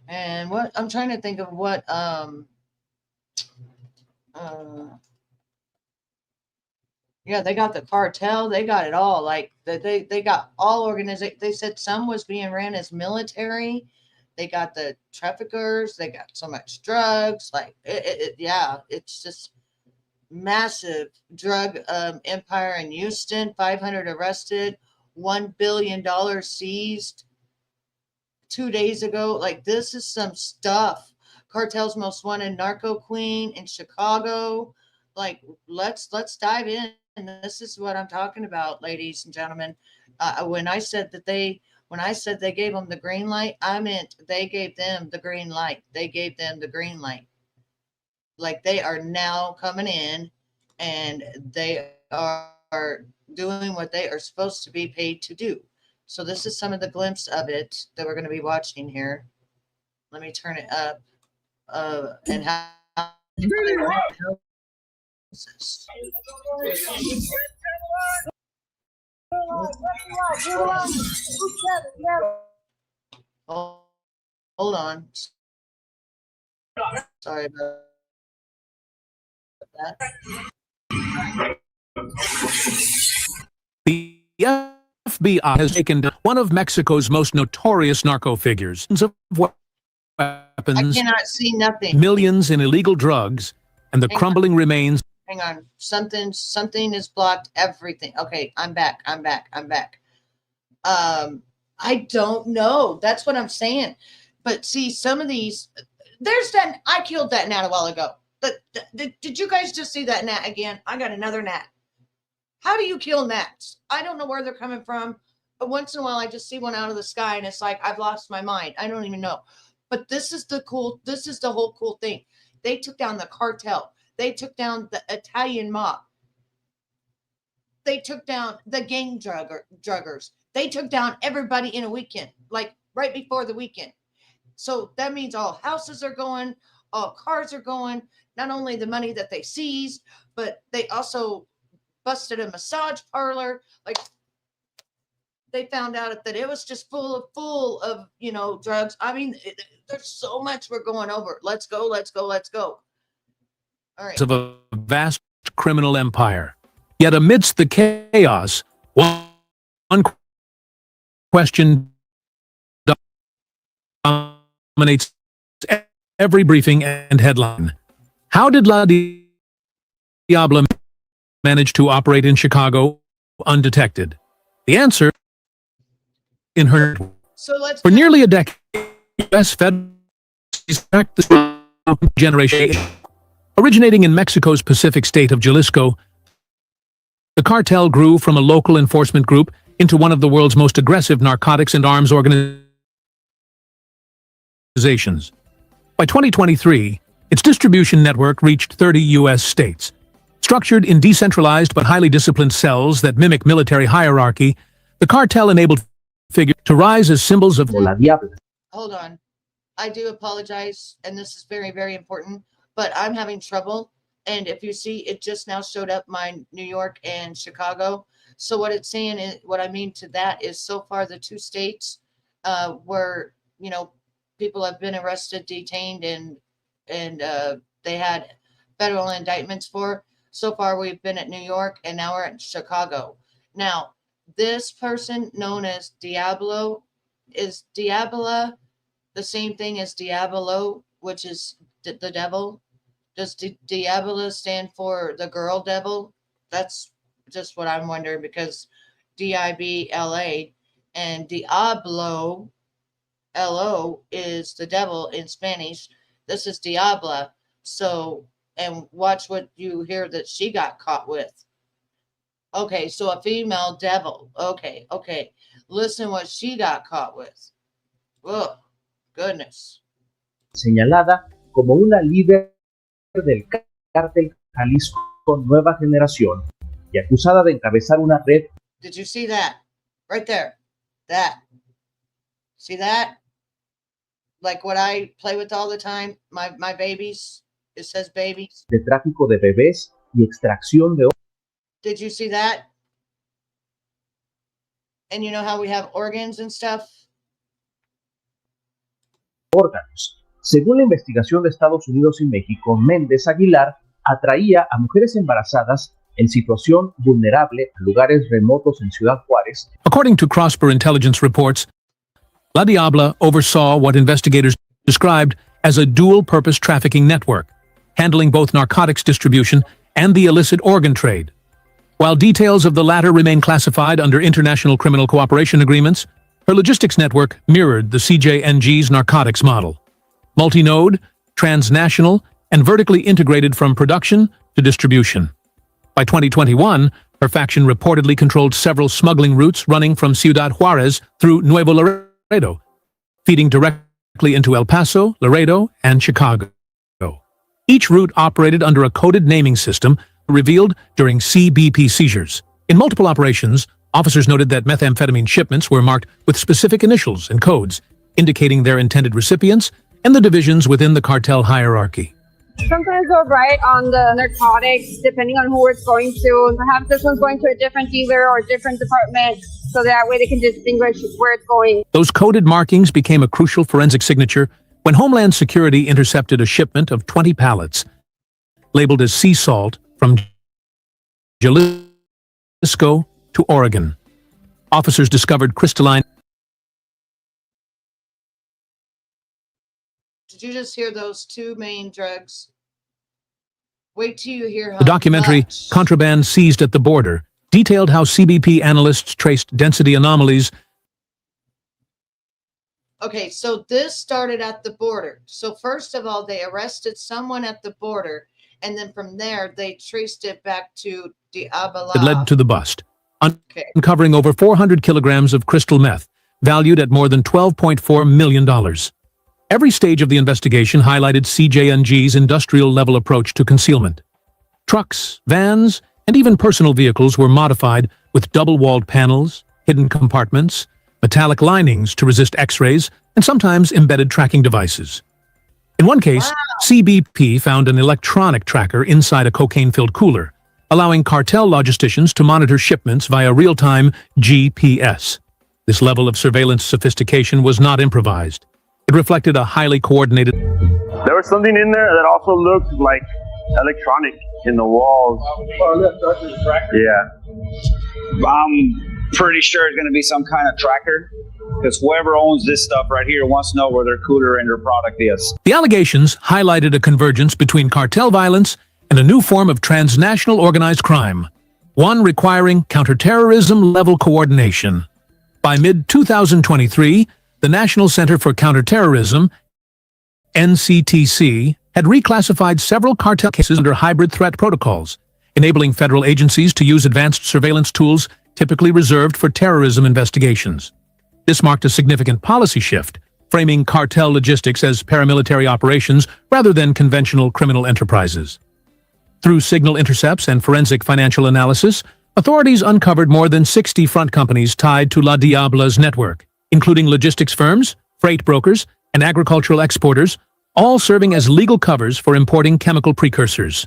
[SPEAKER 2] And what I'm trying to think of what yeah, they got the cartel, they got it all. Like they got all organization. They said some was being ran as military. They got the traffickers, they got so much drugs. Like yeah, it's just massive drug empire in Houston. 500 arrested, $1 billion seized 2 days ago. Like this is some stuff. Cartel's most wanted narco queen in Chicago. Like let's dive in. And this is what I'm talking about, ladies and gentlemen. When I said they gave them the green light, I meant they gave them the green light. They gave them the green light. Like they are now coming in and they are doing what they are supposed to be paid to do. So this is some of the glimpse of it that we're going to be watching here. Let me turn it up. And how hold on. Sorry about that.
[SPEAKER 16] The FBI has taken one of Mexico's most notorious narco figures of weapons.
[SPEAKER 2] I cannot see nothing.
[SPEAKER 16] Millions in illegal drugs and the crumbling remains.
[SPEAKER 2] Hang on. Something is blocked. Everything. Okay, I'm back. I don't know. That's what I'm saying. But see, some of these, there's that. I killed that gnat a while ago. Did you guys just see that gnat again? I got another gnat. How do you kill gnats? I don't know where they're coming from. But once in a while, I just see one out of the sky, and it's like I've lost my mind. I don't even know. But this is the whole cool thing. They took down the cartel. They took down the Italian mob. They took down the gang druggers. They took down everybody in a weekend, like right before the weekend. So that means all houses are going, all cars are going. Not only the money that they seized, but they also busted a massage parlor. Like they found out that it was just full of drugs. I mean, there's so much we're going over. Let's go. All right.
[SPEAKER 16] Of a vast criminal empire. Yet amidst the chaos, one question dominates every briefing and headline. How did La Diabla manage to operate in Chicago undetected? The answer in her. For nearly a decade, U.S. federal tracked the generation. Originating in Mexico's Pacific state of Jalisco, the cartel grew from a local enforcement group into one of the world's most aggressive narcotics and arms organizations. By 2023, its distribution network reached 30 U.S. states. Structured in decentralized but highly disciplined cells that mimic military hierarchy, the cartel enabled figures to rise as symbols of
[SPEAKER 2] Hold on. I do apologize, and this is very, very important, but I'm having trouble. And if you see, it just now showed up my New York and Chicago. So what it's saying is, what I mean to that is, so far the two states where, you know, people have been arrested, detained, and they had federal indictments for. So far we've been at New York, and now we're at Chicago. Now, this person known as Diablo, is Diabola the same thing as Diabolo, which is the devil? Does Diabola stand for the girl devil? That's just what I'm wondering, because Dibla and Diablo, Lo, is the devil in Spanish. This is Diabla. So, and watch what you hear that she got caught with. Okay, so a female devil. Okay. Listen what she got caught with. Oh, goodness.
[SPEAKER 17] Señalada como una líder del Cártel Jalisco Nueva Generación y acusada de encabezar una red.
[SPEAKER 2] Did you see that? Right there. That. See that? Like what I play with all the time, my babies. It says babies.
[SPEAKER 17] De tráfico de bebés y extracción de.
[SPEAKER 2] Did you see that? And you know how we have organs and stuff?
[SPEAKER 17] Órganos. Según la investigación de Estados Unidos y México, Méndez Aguilar atraía a mujeres embarazadas en situación vulnerable a lugares remotos en Ciudad Juárez.
[SPEAKER 16] According to Crosper intelligence reports, La Diabla oversaw what investigators described as a dual-purpose trafficking network, handling both narcotics distribution and the illicit organ trade. While details of the latter remain classified under international criminal cooperation agreements, her logistics network mirrored the CJNG's narcotics model. Multi-node, transnational, and vertically integrated from production to distribution. By 2021, her faction reportedly controlled several smuggling routes running from Ciudad Juárez through Nuevo Laredo, feeding directly into El Paso, Laredo, and Chicago. Each route operated under a coded naming system revealed during CBP seizures. In multiple operations, officers noted that methamphetamine shipments were marked with specific initials and codes, indicating their intended recipients and the divisions within the cartel hierarchy.
[SPEAKER 18] Sometimes they'll write on the narcotics, depending on who it's going to. Perhaps this one's going to a different dealer or a different department, so that way they can distinguish where it's going.
[SPEAKER 16] Those coded markings became a crucial forensic signature when Homeland Security intercepted a shipment of 20 pallets, labeled as sea salt, from Jalisco to Oregon. Officers discovered crystalline.
[SPEAKER 2] Did you just hear those two main drugs? Wait till you hear how
[SPEAKER 16] The documentary,
[SPEAKER 2] much.
[SPEAKER 16] Contraband Seized at the Border, detailed how CBP analysts traced density anomalies.
[SPEAKER 2] Okay, so this started at the border. So first of all, they arrested someone at the border, and then from there, they traced it back to Diabla.
[SPEAKER 16] That led to the bust, uncovering over 400 kilograms of crystal meth, valued at more than $12.4 million. Every stage of the investigation highlighted CJNG's industrial-level approach to concealment. Trucks, vans, and even personal vehicles were modified with double-walled panels, hidden compartments, metallic linings to resist X-rays, and sometimes embedded tracking devices. In one case, CBP found an electronic tracker inside a cocaine-filled cooler, allowing cartel logisticians to monitor shipments via real-time GPS. This level of surveillance sophistication was not improvised. It reflected a highly coordinated.
[SPEAKER 19] There was something in there that also looked like electronic in the walls. Yeah.
[SPEAKER 20] I'm pretty sure it's going to be some kind of tracker, because whoever owns this stuff right here wants to know where their cooler and their product is.
[SPEAKER 16] The allegations highlighted a convergence between cartel violence and a new form of transnational organized crime, one requiring counterterrorism-level coordination. By mid-2023, the National Center for Counterterrorism, NCTC, had reclassified several cartel cases under hybrid threat protocols, enabling federal agencies to use advanced surveillance tools typically reserved for terrorism investigations. This marked a significant policy shift, framing cartel logistics as paramilitary operations rather than conventional criminal enterprises. Through signal intercepts and forensic financial analysis, authorities uncovered more than 60 front companies tied to La Diabla's network, including logistics firms, freight brokers, and agricultural exporters, all serving as legal covers for importing chemical precursors.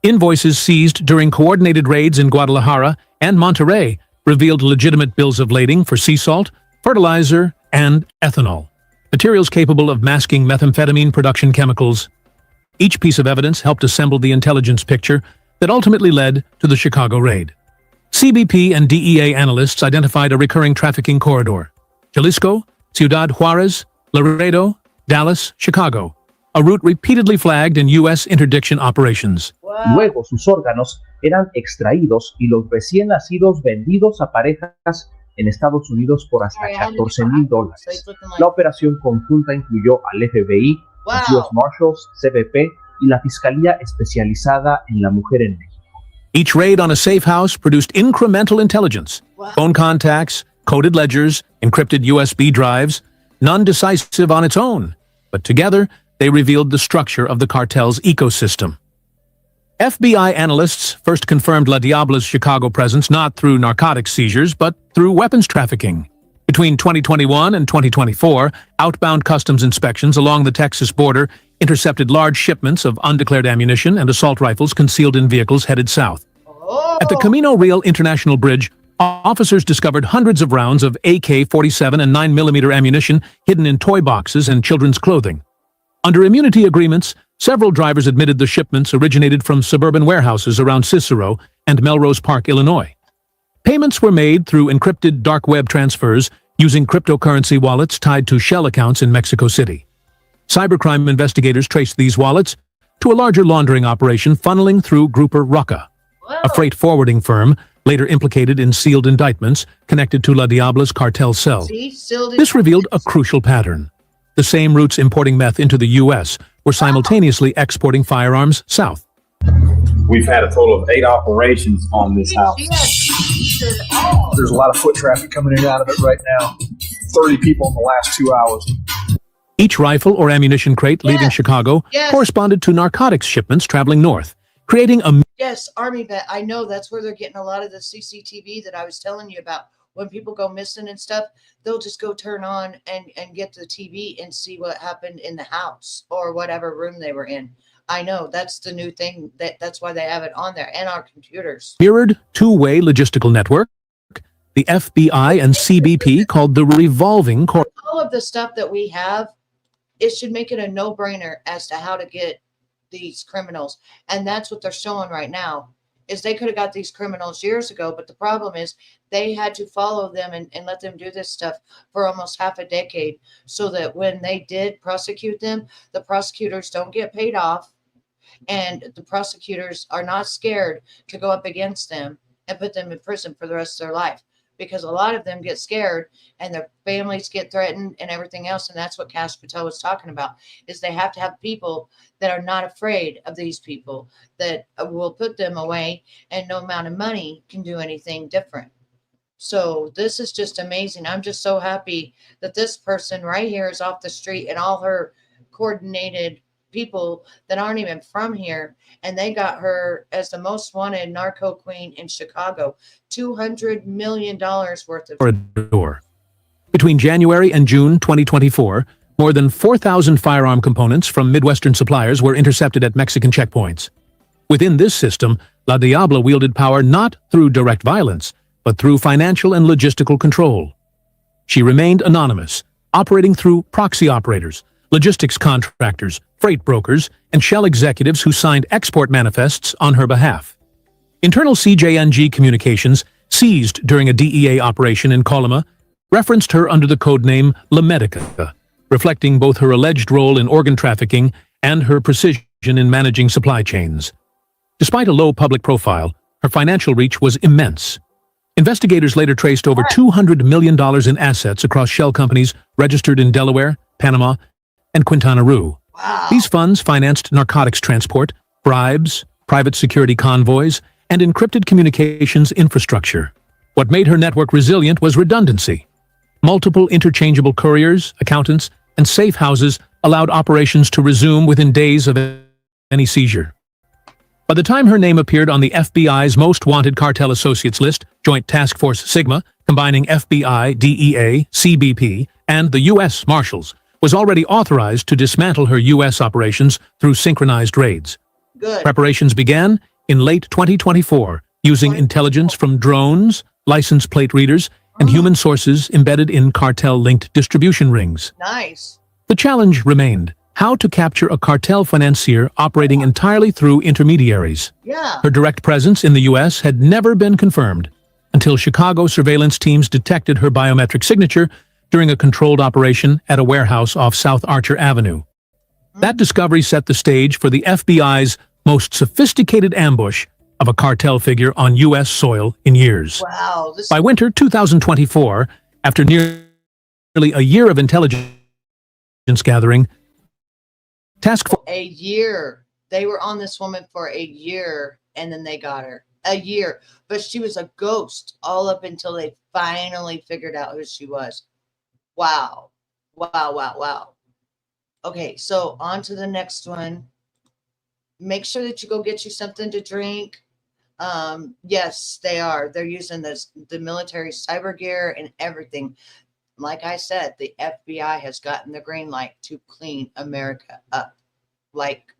[SPEAKER 16] Invoices seized during coordinated raids in Guadalajara and Monterrey revealed legitimate bills of lading for sea salt, fertilizer, and ethanol, materials capable of masking methamphetamine production chemicals. Each piece of evidence helped assemble the intelligence picture that ultimately led to the Chicago raid. CBP and DEA analysts identified a recurring trafficking corridor: Jalisco, Ciudad Juarez, Laredo, Dallas, Chicago, a route repeatedly flagged in U.S. interdiction operations.
[SPEAKER 17] Luego sus órganos eran extraídos y los recién nacidos vendidos a parejas en Estados Unidos por hasta $14,000. La operación conjunta incluyó al FBI, US Marshals, CBP y la Fiscalía Especializada en la Mujer en México.
[SPEAKER 16] Each raid on a safe house produced incremental intelligence, phone contacts, coded ledgers, encrypted USB drives, none decisive on its own, but together they revealed the structure of the cartel's ecosystem. FBI analysts first confirmed La Diabla's Chicago presence not through narcotics seizures, but through weapons trafficking. Between 2021 and 2024, outbound customs inspections along the Texas border intercepted large shipments of undeclared ammunition and assault rifles concealed in vehicles headed south. At the Camino Real International Bridge, officers discovered hundreds of rounds of AK-47 and 9mm ammunition hidden in toy boxes and children's clothing. Under immunity agreements, several drivers admitted the shipments originated from suburban warehouses around Cicero and Melrose Park, Illinois. Payments were made through encrypted dark web transfers using cryptocurrency wallets tied to shell accounts in Mexico City. Cybercrime investigators traced these wallets to a larger laundering operation funneling through Grupo Roca, a freight forwarding firm later implicated in sealed indictments connected to La Diabla's cartel cell. This revealed a crucial pattern. The same routes importing meth into the U.S. were simultaneously exporting firearms south.
[SPEAKER 21] We've had a total of 8 operations on this house.
[SPEAKER 22] There's a lot of foot traffic coming in and out of it right now. 30 people in the last 2 hours.
[SPEAKER 16] Each rifle or ammunition crate leaving Chicago corresponded to narcotics shipments traveling north, creating a...
[SPEAKER 2] Yes, Army vet. I know that's where they're getting a lot of the CCTV that I was telling you about. When people go missing and stuff, they'll just go turn on and get the TV and see what happened in the house or whatever room they were in. I know that's the new thing. That's why they have it on there and our computers.
[SPEAKER 16] Mirrored two-way logistical network, the FBI and CBP called the revolving core.
[SPEAKER 2] All of the stuff that we have, it should make it a no-brainer as to how to get these criminals. And that's what they're showing right now, is they could have got these criminals years ago, but the problem is they had to follow them and let them do this stuff for almost half a decade so that when they did prosecute them, the prosecutors don't get paid off and the prosecutors are not scared to go up against them and put them in prison for the rest of their life, because a lot of them get scared and their families get threatened and everything else. And that's what Cash Patel was talking about, is they have to have people that are not afraid of these people, that will put them away and no amount of money can do anything different. So this is just amazing. I'm just so happy that this person right here is off the street and all her coordinated people that aren't even from here, and they got her as the most wanted narco queen in Chicago. $200 million worth of.
[SPEAKER 16] Between January and June 2024, more than 4,000 firearm components from Midwestern suppliers were intercepted at Mexican checkpoints. Within this system, La Diabla wielded power not through direct violence, but through financial and logistical control. She remained anonymous, operating through proxy operators, logistics contractors, freight brokers, and shell executives who signed export manifests on her behalf. Internal CJNG communications, seized during a DEA operation in Colima, referenced her under the codename La Medica, reflecting both her alleged role in organ trafficking and her precision in managing supply chains. Despite a low public profile, her financial reach was immense. Investigators later traced over $200 million in assets across shell companies registered in Delaware, Panama, and Quintana Roo. These funds financed narcotics transport, bribes, private security convoys, and encrypted communications infrastructure. What made her network resilient was redundancy. Multiple interchangeable couriers, accountants, and safe houses allowed operations to resume within days of any seizure. By the time her name appeared on the FBI's Most Wanted Cartel Associates list, Joint Task Force Sigma, combining FBI, DEA, CBP, and the U.S. Marshals, was already authorized to dismantle her U.S. operations through synchronized raids.
[SPEAKER 2] Good.
[SPEAKER 16] Preparations began in late 2024, using intelligence from drones, license plate readers, and human sources embedded in cartel-linked distribution rings.
[SPEAKER 2] Nice.
[SPEAKER 16] The challenge remained how to capture a cartel financier operating entirely through intermediaries.
[SPEAKER 2] Yeah.
[SPEAKER 16] Her direct presence in the U.S. had never been confirmed until Chicago surveillance teams detected her biometric signature during a controlled operation at a warehouse off South Archer Avenue. That discovery set the stage for the FBI's most sophisticated ambush of a cartel figure on U.S. soil in years.
[SPEAKER 2] Wow.
[SPEAKER 16] By winter 2024, after nearly a year of intelligence gathering, Task Force...
[SPEAKER 2] A year. They were on this woman for a year, and then they got her. A year. But she was a ghost all up until they finally figured out who she was. Wow. Wow, wow, wow. Okay, so on to the next one. Make sure that you go get you something to drink. Yes, they are. They're using the military cyber gear and everything. Like I said, the FBI has gotten the green light to clean America up. Like,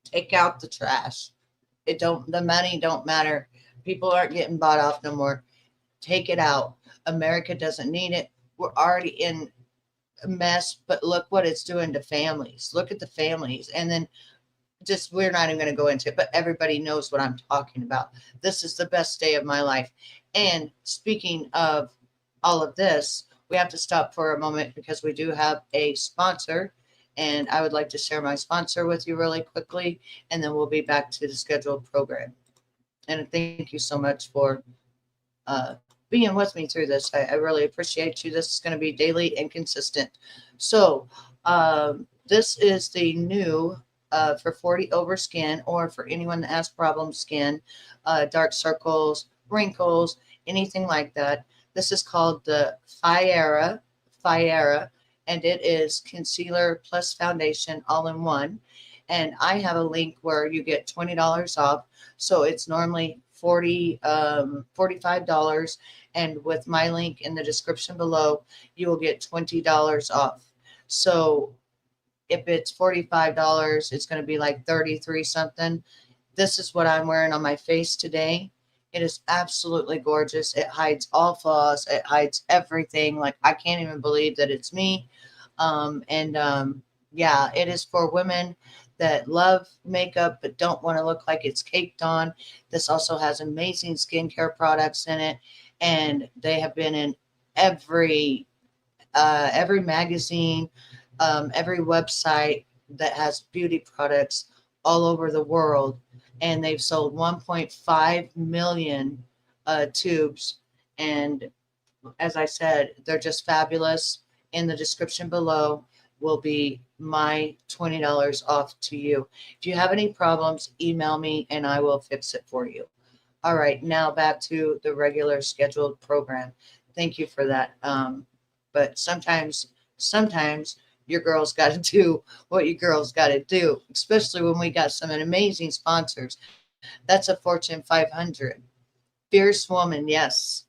[SPEAKER 2] take out the trash. The money don't matter. People aren't getting bought off no more. Take it out. America doesn't need it. We're already in a mess, but look what it's doing to families. Look at the families. And then we're not even going to go into it, but everybody knows what I'm talking about. This is the best day of my life. And speaking of all of this, we have to stop for a moment because we do have a sponsor, and I would like to share my sponsor with you really quickly, and then we'll be back to the scheduled program. And thank you so much for being with me through this. I really appreciate you. This is going to be daily and consistent. So this is the new for 40 over skin, or for anyone that has problem skin, dark circles, wrinkles, anything like that. This is called the Fiera, and it is concealer plus foundation all in one. And I have a link where you get $20 off. So it's normally $45. And with my link in the description below, you will get $20 off. So if it's $45, it's going to be like 33 something. This is what I'm wearing on my face today. It is absolutely gorgeous. It hides all flaws. It hides everything. Like, I can't even believe that it's me. Yeah, it is for women that love makeup but don't want to look like it's caked on. This also has amazing skincare products in it, and they have been in every magazine, every website that has beauty products all over the world, and they've sold 1.5 million tubes. And as I said, they're just fabulous. In the description below will be my $20 off to you. If you have any problems, email me and I will fix it for you. All right, now back to the regular scheduled program. Thank you for that. But sometimes your girls got to do what your girls got to do, especially when we got some amazing sponsors. That's a Fortune 500. Fierce woman, yes.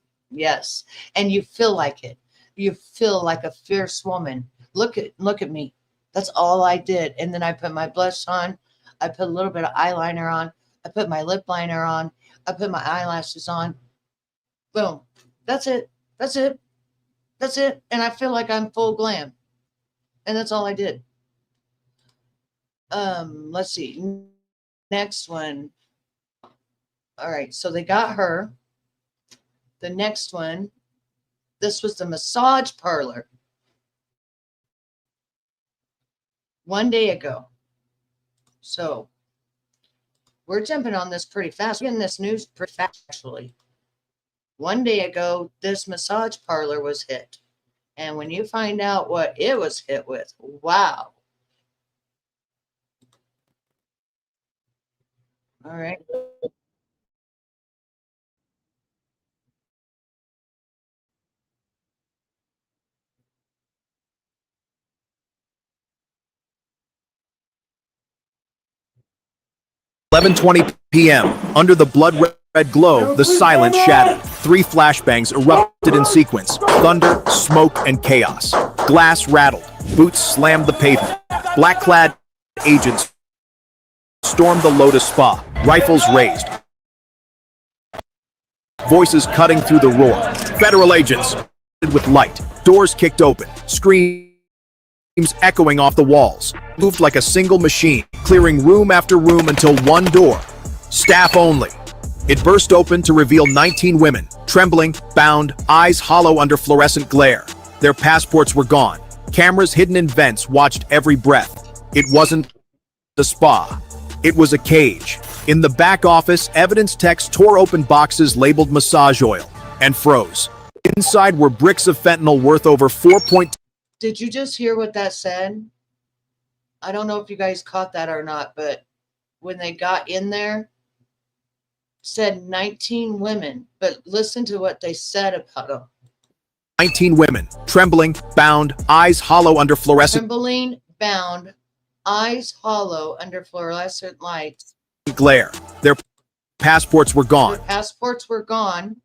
[SPEAKER 2] And you feel like it. You feel like a fierce woman. Look at me. That's all I did. And then I put my blush on. I put a little bit of eyeliner on. I put my lip liner on. I put my eyelashes on. Boom. That's it. And I feel like I'm full glam. And that's all I did. Let's see. Next one. All right. So they got her. The next one. This was the massage parlor. One day ago. So we're jumping on this pretty fast. We're getting this news pretty fast, actually. One day ago, this massage parlor was hit. And when you find out what it was hit with, wow. All right.
[SPEAKER 1] 11:20 p.m. Under the blood-red glow, the silence shattered. 3 flashbangs erupted in sequence. Thunder, smoke, and chaos. Glass rattled. Boots slammed the pavement. Black-clad agents stormed the Lotus Spa. Rifles raised. Voices cutting through the roar. Federal agents with light. Doors kicked open. Screams echoing off the walls. Moved like a single machine, clearing room after room until one door. Staff only. It burst open to reveal 19 women, trembling, bound, eyes hollow under fluorescent glare. Their passports were gone. Cameras hidden in vents watched every breath. It wasn't a spa. It was a cage. In the back office, evidence techs tore open boxes labeled massage oil and froze. Inside were bricks of fentanyl worth over 4.
[SPEAKER 2] Did you just hear what that said? I don't know if you guys caught that or not, but when they got in there, said 19 women, but listen to what they said about them.
[SPEAKER 1] 19 women, trembling, bound, eyes hollow under fluorescent
[SPEAKER 2] Trembling, bound, eyes hollow under fluorescent lights.
[SPEAKER 1] glare. Their passports were gone.
[SPEAKER 2] Their passports were gone.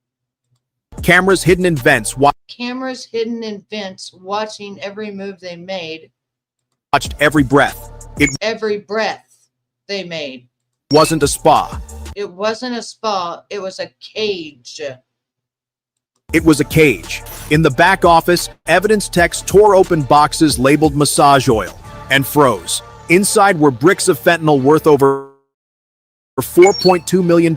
[SPEAKER 1] Cameras hidden in vents
[SPEAKER 2] Cameras hidden in vents watching every move they made.
[SPEAKER 1] watched every breath. It
[SPEAKER 2] Every breath they made.
[SPEAKER 1] wasn't a spa.
[SPEAKER 2] It wasn't a spa. It was a cage.
[SPEAKER 1] It was a cage. In the back office, evidence techs tore open boxes labeled massage oil and froze. Inside were bricks of fentanyl worth over $4.2 million,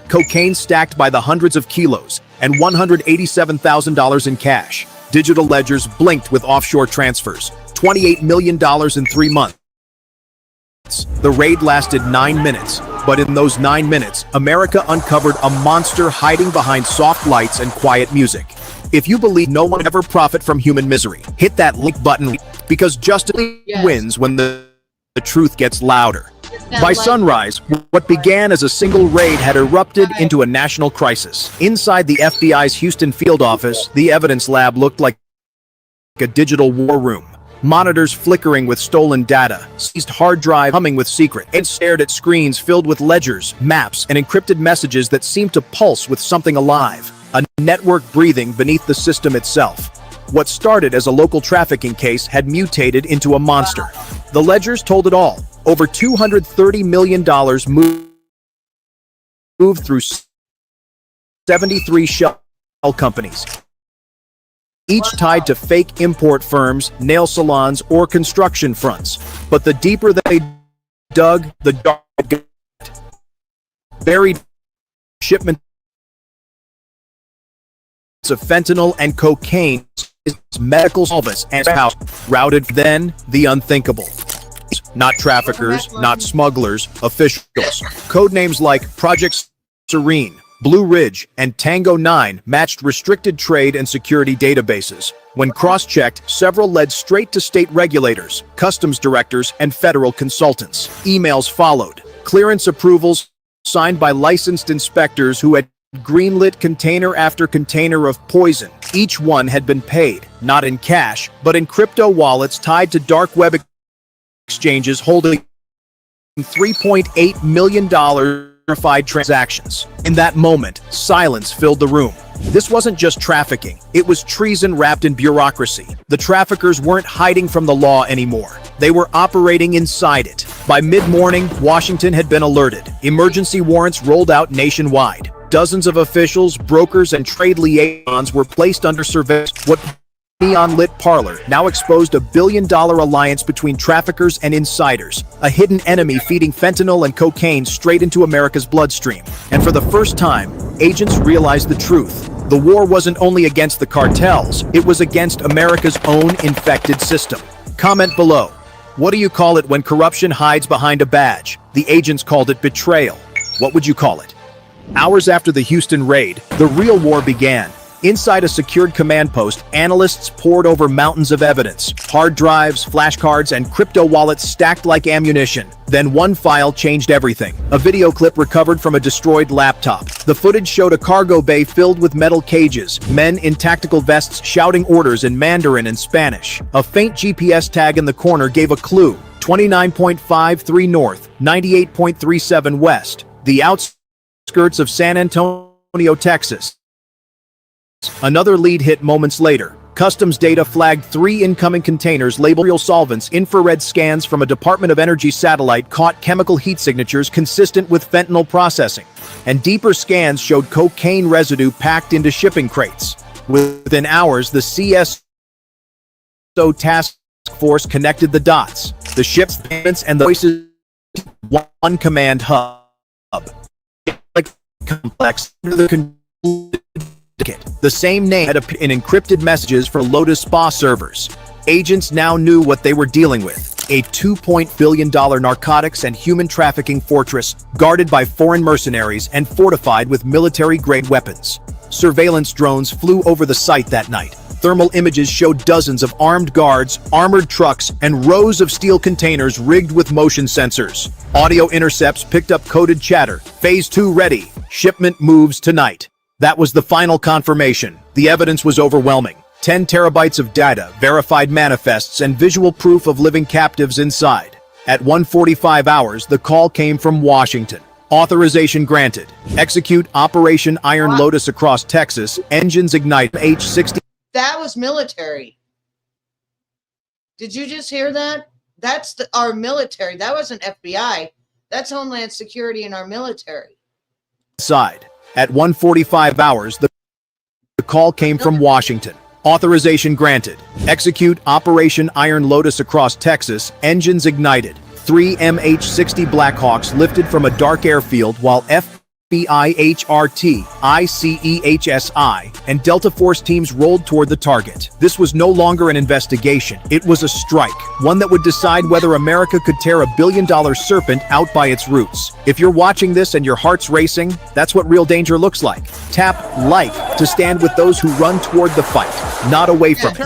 [SPEAKER 1] cocaine stacked by the hundreds of kilos, and $187,000 in cash. Digital ledgers blinked with offshore transfers. $28 million in 3 months. The raid lasted 9 minutes, but in those 9 minutes, America uncovered a monster hiding behind soft lights and quiet music. If you believe no one ever profit from human misery, hit that link button, because justice wins when the truth gets louder. By sunrise, what began as a single raid had erupted into a national crisis. Inside the FBI's Houston field office, the evidence lab looked like a digital war room. Monitors flickering with stolen data, seized hard drive humming with secret, and stared at screens filled with ledgers, maps, and encrypted messages that seemed to pulse with something alive, a network breathing beneath the system itself. What started as a local trafficking case had mutated into a monster. The ledgers told it all. Over $230 million moved through 73 shell companies, each tied to fake import firms, nail salons, or construction fronts. But the deeper they dug, the darker it got. Buried shipments of fentanyl and cocaine, medical solvents, and house routed then the unthinkable. Not traffickers, not smugglers, officials. Code names like Project Serene, Blue Ridge, and Tango 9 matched restricted trade and security databases. When cross-checked, several led straight to state regulators, customs directors, and federal consultants. Emails followed. Clearance approvals signed by licensed inspectors who had greenlit container after container of poison. Each one had been paid, not in cash, but in crypto wallets tied to dark web exchanges holding $3.8 million verified transactions. In that moment, silence filled the room. This wasn't just trafficking. It was treason wrapped in bureaucracy. The traffickers weren't hiding from the law anymore. They were operating inside it. By mid-morning, Washington had been alerted. Emergency warrants rolled out nationwide. Dozens of officials, brokers, and trade liaisons were placed under surveillance. What neon-lit parlor now exposed a billion-dollar alliance between traffickers and insiders, a hidden enemy feeding fentanyl and cocaine straight into America's bloodstream. And for the first time, agents realized the truth. The war wasn't only against the cartels, it was against America's own infected system. Comment below. What do you call it when corruption hides behind a badge? The agents called it betrayal. What would you call it? Hours after the Houston raid, the real war began. Inside a secured command post, analysts pored over mountains of evidence. Hard drives, flashcards, and crypto wallets stacked like ammunition. Then one file changed everything. A video clip recovered from a destroyed laptop. The footage showed a cargo bay filled with metal cages, men in tactical vests shouting orders in Mandarin and Spanish. A faint GPS tag in the corner gave a clue. 29.53 north, 98.37 west, the outskirts of San Antonio, Texas. Another lead hit moments later. Customs data flagged 3 incoming containers labeled real solvents. Infrared scans from a Department of Energy satellite caught chemical heat signatures consistent with fentanyl processing. And deeper scans showed cocaine residue packed into shipping crates. Within hours, the CSO task force connected the dots. The ship's payments and the voices one command hub. Complex the same name had in encrypted messages for Lotus Spa servers. Agents now knew what they were dealing with. A $2 billion narcotics and human trafficking fortress guarded by foreign mercenaries and fortified with military-grade weapons. Surveillance drones flew over the site that night. Thermal images showed dozens of armed guards, armored trucks, and rows of steel containers rigged with motion sensors. Audio intercepts picked up coded chatter. Phase 2 ready. Shipment moves tonight. That was the final confirmation. The evidence was overwhelming. 10 terabytes of data, verified manifests, and visual proof of living captives inside. At 1:45 hours, the call came from Washington. Authorization granted. Execute Operation Iron Lotus across Texas. Engines ignite. H-60.
[SPEAKER 2] That was military. Did you just hear that? That's our military. That wasn't FBI. That's Homeland Security and our military.
[SPEAKER 1] Side. At 1:45 hours, the call came from Washington. Authorization granted. Execute Operation Iron Lotus across Texas. Engines ignited. 3 MH-60 Blackhawks lifted from a dark airfield while FBI HRT, ICEHSI, and Delta Force teams rolled toward the target. This was no longer an investigation. It was a strike, one that would decide whether America could tear a billion-dollar serpent out by its roots. If you're watching this and your heart's racing, that's what real danger looks like. Tap like to stand with those who run toward the fight, not away from it.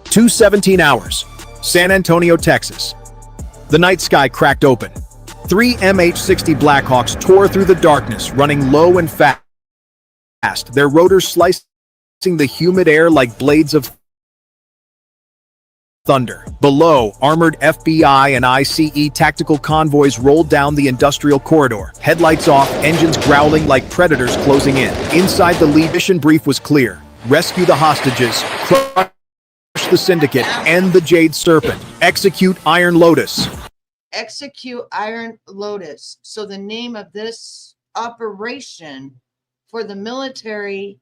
[SPEAKER 1] 2:17 hours, San Antonio, Texas. The night sky cracked open. 3 MH-60 Blackhawks tore through the darkness, running low and fast, their rotors slicing the humid air like blades of thunder. Below, armored FBI and ICE tactical convoys rolled down the industrial corridor, headlights off, engines growling like predators closing in. Inside the lead, mission brief was clear. Rescue the hostages, crush the syndicate, end the Jade Serpent, execute Iron Lotus.
[SPEAKER 2] Execute Iron Lotus. So the name of this operation for the military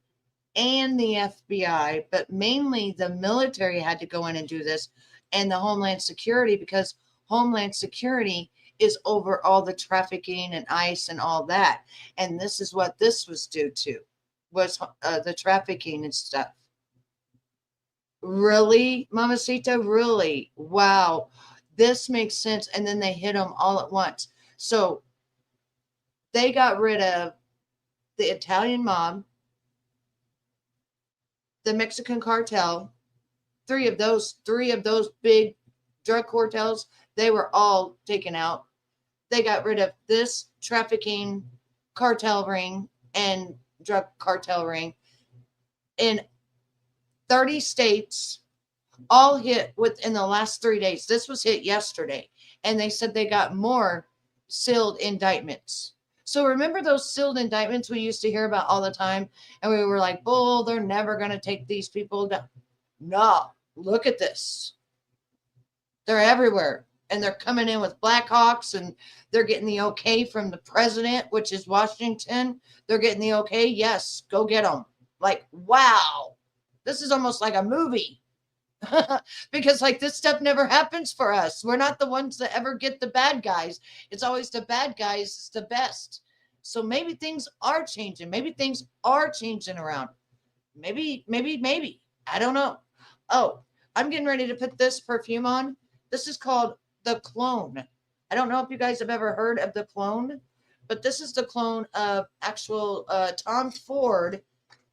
[SPEAKER 2] and the FBI, but mainly the military had to go in and do this, and the Homeland Security, because Homeland Security is over all the trafficking and ICE and all that. And this is what this was due to, was the trafficking and stuff. Really, Mamacita? Really? Wow. This makes sense. And then they hit them all at once. So they got rid of the Italian mob, the Mexican cartel, three of those big drug cartels, they were all taken out. They got rid of this trafficking cartel ring and drug cartel ring in 30 states. All hit within the last 3 days. This was hit yesterday. And they said they got more sealed indictments. So remember those sealed indictments we used to hear about all the time? And we were like, bull, they're never going to take these people down. No, look at this. They're everywhere. And they're coming in with Blackhawks, and they're getting the okay from the president, which is Washington. They're getting the okay. Yes, go get them. Like, wow. This is almost like a movie. Because like this stuff never happens for us. We're not the ones that ever get the bad guys. It's always the bad guys. It's the best. So maybe things are changing. Maybe things are changing around. Maybe. I don't know. Oh, I'm getting ready to put this perfume on. This is called the Clone. I don't know if you guys have ever heard of the Clone, but this is the clone of actual Tom Ford,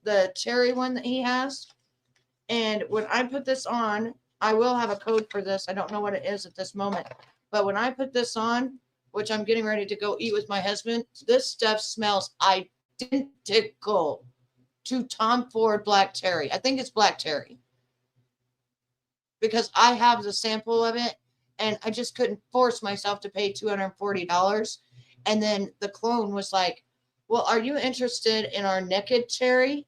[SPEAKER 2] the cherry one that he has. And when I put this on, I will have a code for this. I don't know what it is at this moment. But when I put this on, which I'm getting ready to go eat with my husband, this stuff smells identical to Tom Ford Black Cherry. I think it's Black Cherry. Because I have the sample of it. And I just couldn't force myself to pay $240. And then the clone was like, well, are you interested in our naked cherry?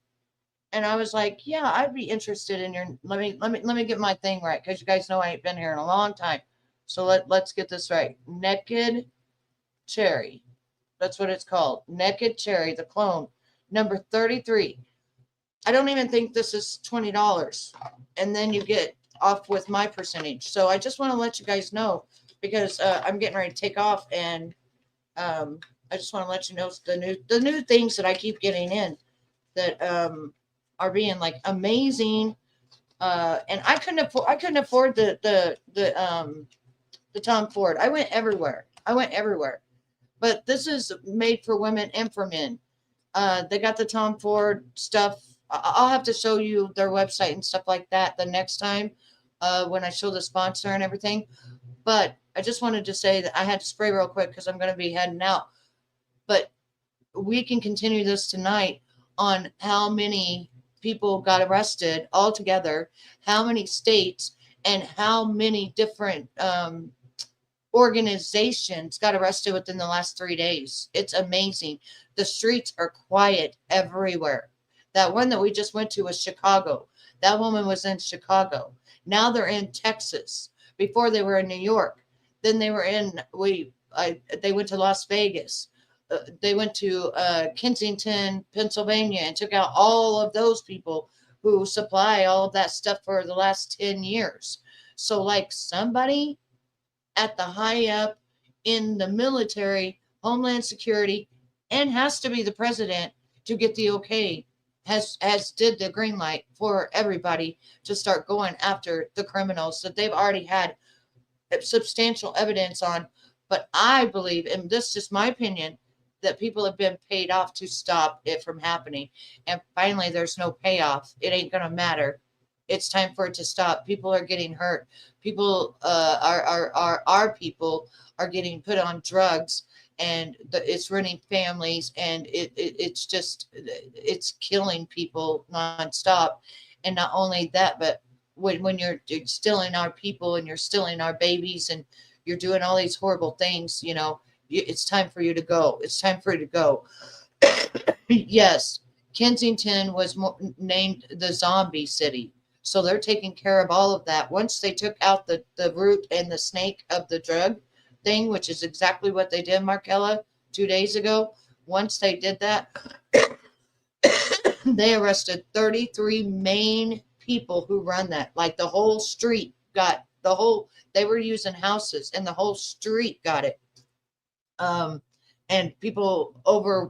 [SPEAKER 2] And I was like, yeah, I'd be interested in your, let me get my thing right. Cause you guys know I ain't been here in a long time. So let's get this right. Naked cherry. That's what it's called. Naked cherry, the clone, number 33. I don't even think this is $20. And then you get off with my percentage. So I just want to let you guys know, because I'm getting ready to take off, and I just want to let you know the new things that I keep getting in that are being like amazing. And I couldn't afford the Tom Ford. I went everywhere. But this is made for women and for men. They got the Tom Ford stuff. I'll have to show you their website and stuff like that the next time when I show the sponsor and everything. But I just wanted to say that I had to spray real quick because I'm going to be heading out. But we can continue this tonight on how many people got arrested altogether, how many states, and how many different organizations got arrested within the last 3 days. It's amazing. The streets are quiet everywhere. That one that we just went to was Chicago. That woman was in Chicago. Now they're in Texas. Before they were in New York. Then they were they went to Las Vegas. They went to Kensington, Pennsylvania, and took out all of those people who supply all of that stuff for the last 10 years. So like somebody at the high up in the military, Homeland Security, and has to be the president to get the okay, has did the green light for everybody to start going after the criminals that they've already had substantial evidence on. But I believe, and this is just my opinion, that people have been paid off to stop it from happening. And finally, there's no payoff. It ain't going to matter. It's time for it to stop. People are getting hurt. People our people are getting put on drugs, and it's ruining families, and it's just, it's killing people nonstop. And not only that, but when you're stealing our people and you're stealing our babies and you're doing all these horrible things, you know, it's time for you to go. It's time for you to go. Yes, Kensington was named the zombie city. So they're taking care of all of that. Once they took out the root and the snake of the drug thing, which is exactly what they did, Markella, 2 days ago. Once they did that, they arrested 33 main people who run that. Like the whole street got they were using houses and the whole street got it. And people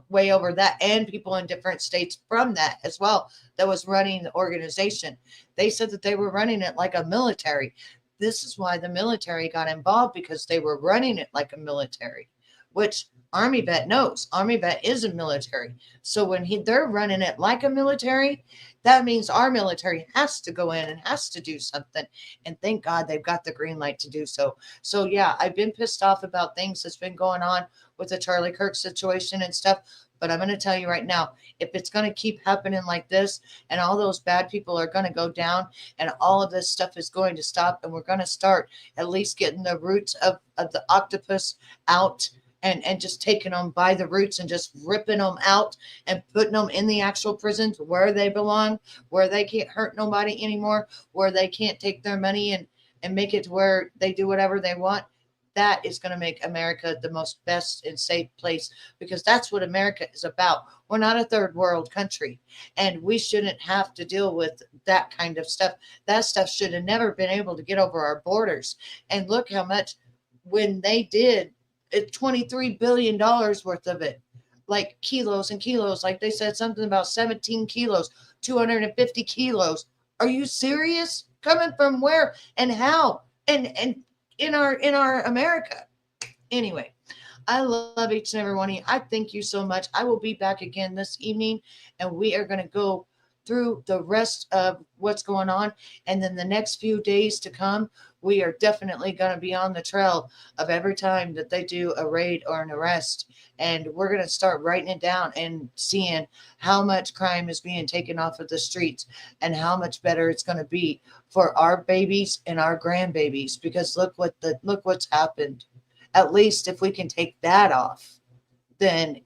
[SPEAKER 2] way over that, and people in different states from that as well, that was running the organization. They said that they were running it like a military. This is why the military got involved, because they were running it like a military, which Army vet knows. Army vet is a military. So when they're running it like a military, that means our military has to go in and has to do something. And thank God they've got the green light to do so. So yeah, I've been pissed off about things that's been going on with the Charlie Kirk situation and stuff. But I'm going to tell you right now, if it's going to keep happening like this, and all those bad people are going to go down, and all of this stuff is going to stop, and we're going to start at least getting the roots of the octopus out, and just taking them by the roots and just ripping them out and putting them in the actual prisons where they belong, where they can't hurt nobody anymore, where they can't take their money and make it to where they do whatever they want. That is going to make America the most best and safe place, because that's what America is about. We're not a third world country, and we shouldn't have to deal with that kind of stuff. That stuff should have never been able to get over our borders. And look how much, when they did, $23 billion worth of it, like kilos and kilos. Like they said something about 17 kilos, 250 kilos. Are you serious? Coming from where and how? And in our America. Anyway, I love each and every one of you. I thank you so much. I will be back again this evening, and we are going to go through the rest of what's going on, and then the next few days to come, we are definitely going to be on the trail of every time that they do a raid or an arrest. And we're going to start writing it down and seeing how much crime is being taken off of the streets and how much better it's going to be for our babies and our grandbabies. Because look what's happened. At least if we can take that off, then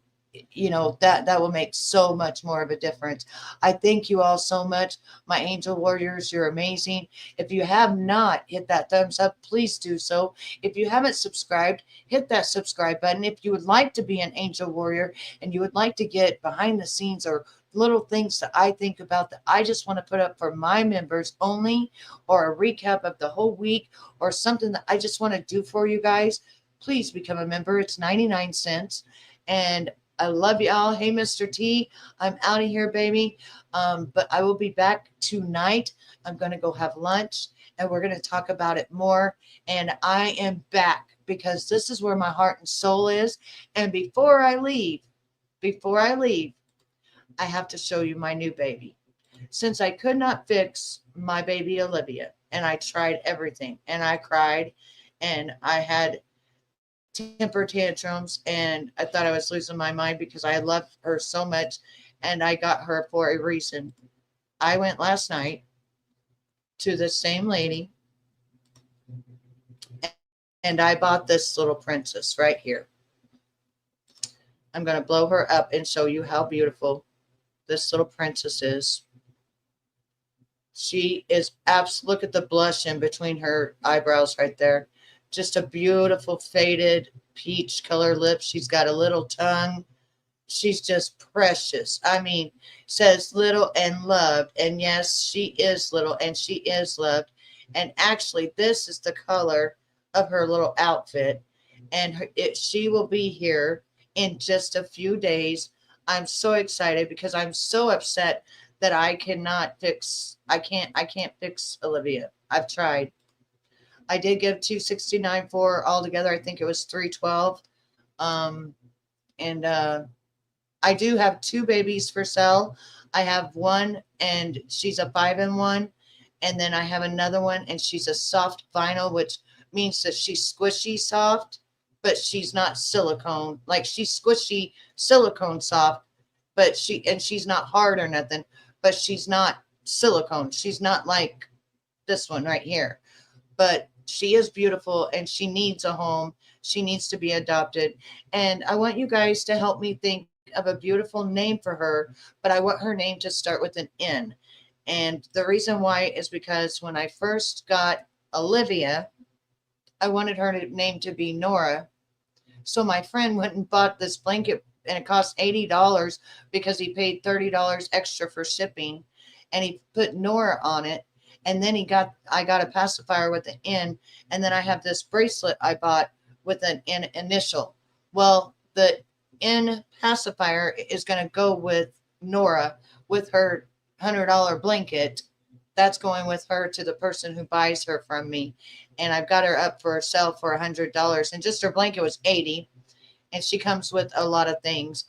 [SPEAKER 2] that will make so much more of a difference. I thank you all so much, my angel warriors. You're amazing. If you have not hit that thumbs up, please do so. If you haven't subscribed, hit that subscribe button. If you would like to be an angel warrior and you would like to get behind the scenes or little things that I think about that I just want to put up for my members only, or a recap of the whole week, or something that I just want to do for you guys, please become a member. It's 99 cents. And I love y'all. Hey, Mr. T, I'm out of here, baby. But I will be back tonight. I'm going to go have lunch and we're going to talk about it more. And I am back because this is where my heart and soul is. And before I leave, I have to show you my new baby. Since I could not fix my baby Olivia, and I tried everything, and I cried, and I had temper tantrums, and I thought I was losing my mind because I love her so much, and I got her for a reason. I went last night to the same lady, and I bought this little princess right here. I'm going to blow her up and show you how beautiful this little princess is. She is absolute. Look at the blush in between her eyebrows right there. Just a beautiful faded peach color lips. She's got a little tongue. She's just precious. I mean, says little and loved. And yes, she is little and she is loved. And actually, this is the color of her little outfit. And she will be here in just a few days. I'm so excited because I'm so upset that I can't fix Olivia. I've tried. I did give $269 for altogether. I think it was $312. I do have two babies for sale. I have one and she's a 5-in-1. And then I have another one and she's a soft vinyl, which means that she's squishy soft, but she's not silicone. Like she's squishy silicone soft, but she's not hard or nothing, but she's not silicone. She's not like this one right here. But she is beautiful and she needs a home. She needs to be adopted. And I want you guys to help me think of a beautiful name for her, but I want her name to start with an N. And the reason why is because when I first got Olivia, I wanted her name to be Nora. So my friend went and bought this blanket and it cost $80 because he paid $30 extra for shipping. And he put Nora on it. And then I got a pacifier with an N, and then I have this bracelet I bought with an N initial. Well, the N pacifier is going to go with Nora with her $100 blanket. That's going with her to the person who buys her from me. And I've got her up for a sale for $100. And just her blanket was $80. And she comes with a lot of things.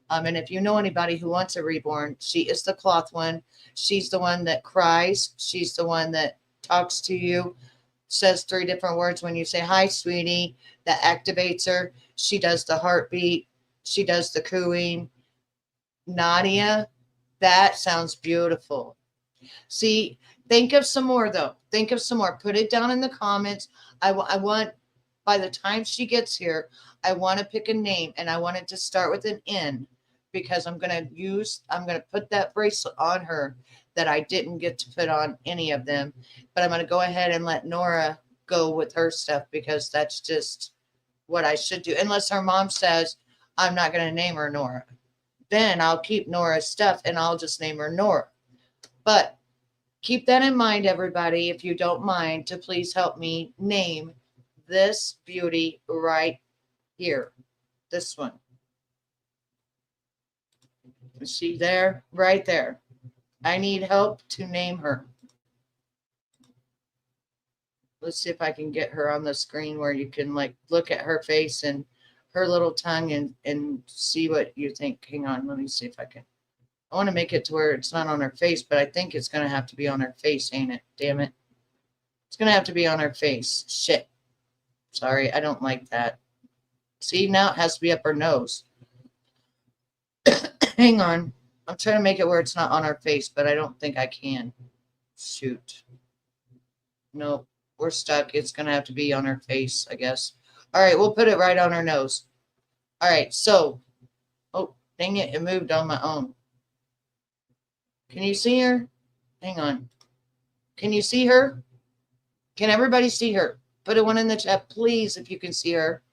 [SPEAKER 2] And if you know anybody who wants a reborn, she is the cloth one. She's the one that cries. She's the one that talks to you, says 3 different words when you say, hi, sweetie, that activates her. She does the heartbeat. She does the cooing. Nadia, that sounds beautiful. See, think of some more, though. Think of some more. Put it down in the comments. I want, by the time she gets here, I want to pick a name, and I want it to start with an N, because I'm going to put that bracelet on her that I didn't get to put on any of them. But I'm going to go ahead and let Nora go with her stuff because that's just what I should do. Unless her mom says, I'm not going to name her Nora. Then I'll keep Nora's stuff and I'll just name her Nora. But keep that in mind, everybody, if you don't mind, to please help me name this beauty right here. This one. See there? Right there. I need help to name her. Let's see if I can get her on the screen where you can like look at her face and her little tongue and see what you think. Hang on, let me see if I can. I want to make it to where it's not on her face, but I think it's going to have to be on her face, ain't it? Damn it. It's going to have to be on her face. Shit. Sorry, I don't like that. See, now it has to be up her nose. Hang on. I'm trying to make it where it's not on her face, but I don't think I can. Shoot. Nope. We're stuck. It's going to have to be on her face, I guess. All right, we'll put it right on her nose. All right, so. Oh, dang it. It moved on my own. Can you see her? Hang on. Can you see her? Can everybody see her? Put a one in the chat, please, if you can see her.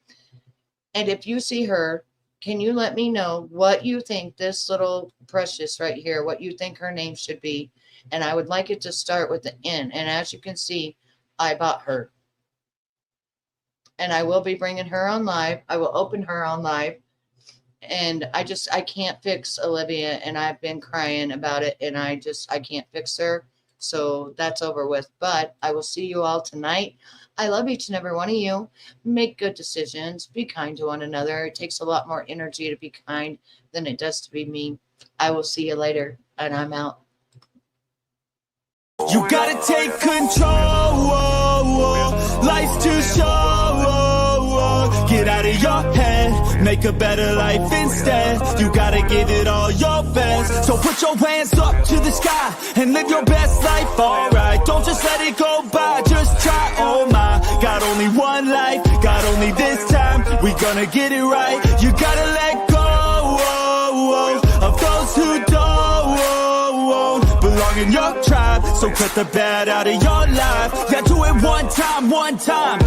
[SPEAKER 2] And if you see her, can you let me know what you think this little Precious right here, what you think her name should be? And I would like it to start with the N. And as you can see, I bought her. And I will be bringing her on live. I will open her on live. And I can't fix Olivia, and I've been crying about it, and I can't fix her. So that's over with. But I will see you all tonight. I love each and every one of you. Make good decisions. Be kind to one another. It takes a lot more energy to be kind than it does to be mean. I will see you later, and I'm out.
[SPEAKER 3] You gotta take control. Life's too short. Get out of your head, make a better life instead. You gotta give it all your best. So put your hands up to the sky and live your best life, alright. Don't just let it go by, just try, oh my. Got only one life, got only this time. We gonna get it right. You gotta let go of those who don't belong in your tribe. So cut the bad out of your life. Yeah, do it one time, one time.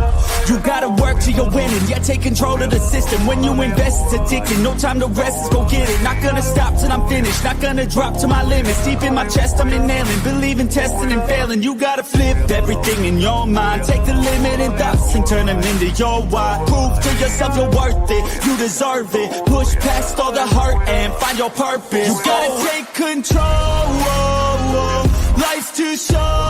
[SPEAKER 3] You gotta work till you're winning. Yeah, take control of the system. When you invest, it's addicting. No time to rest, let's go get it. Not gonna stop till I'm finished. Not gonna drop to my limits. Deep in my chest, I'm inhaling. Believe in testing and failing. You gotta flip everything in your mind. Take the limiting thoughts and turn them into your why. Prove to yourself you're worth it. You deserve it. Push past all the hurt and find your purpose. You gotta take control. Life's too short.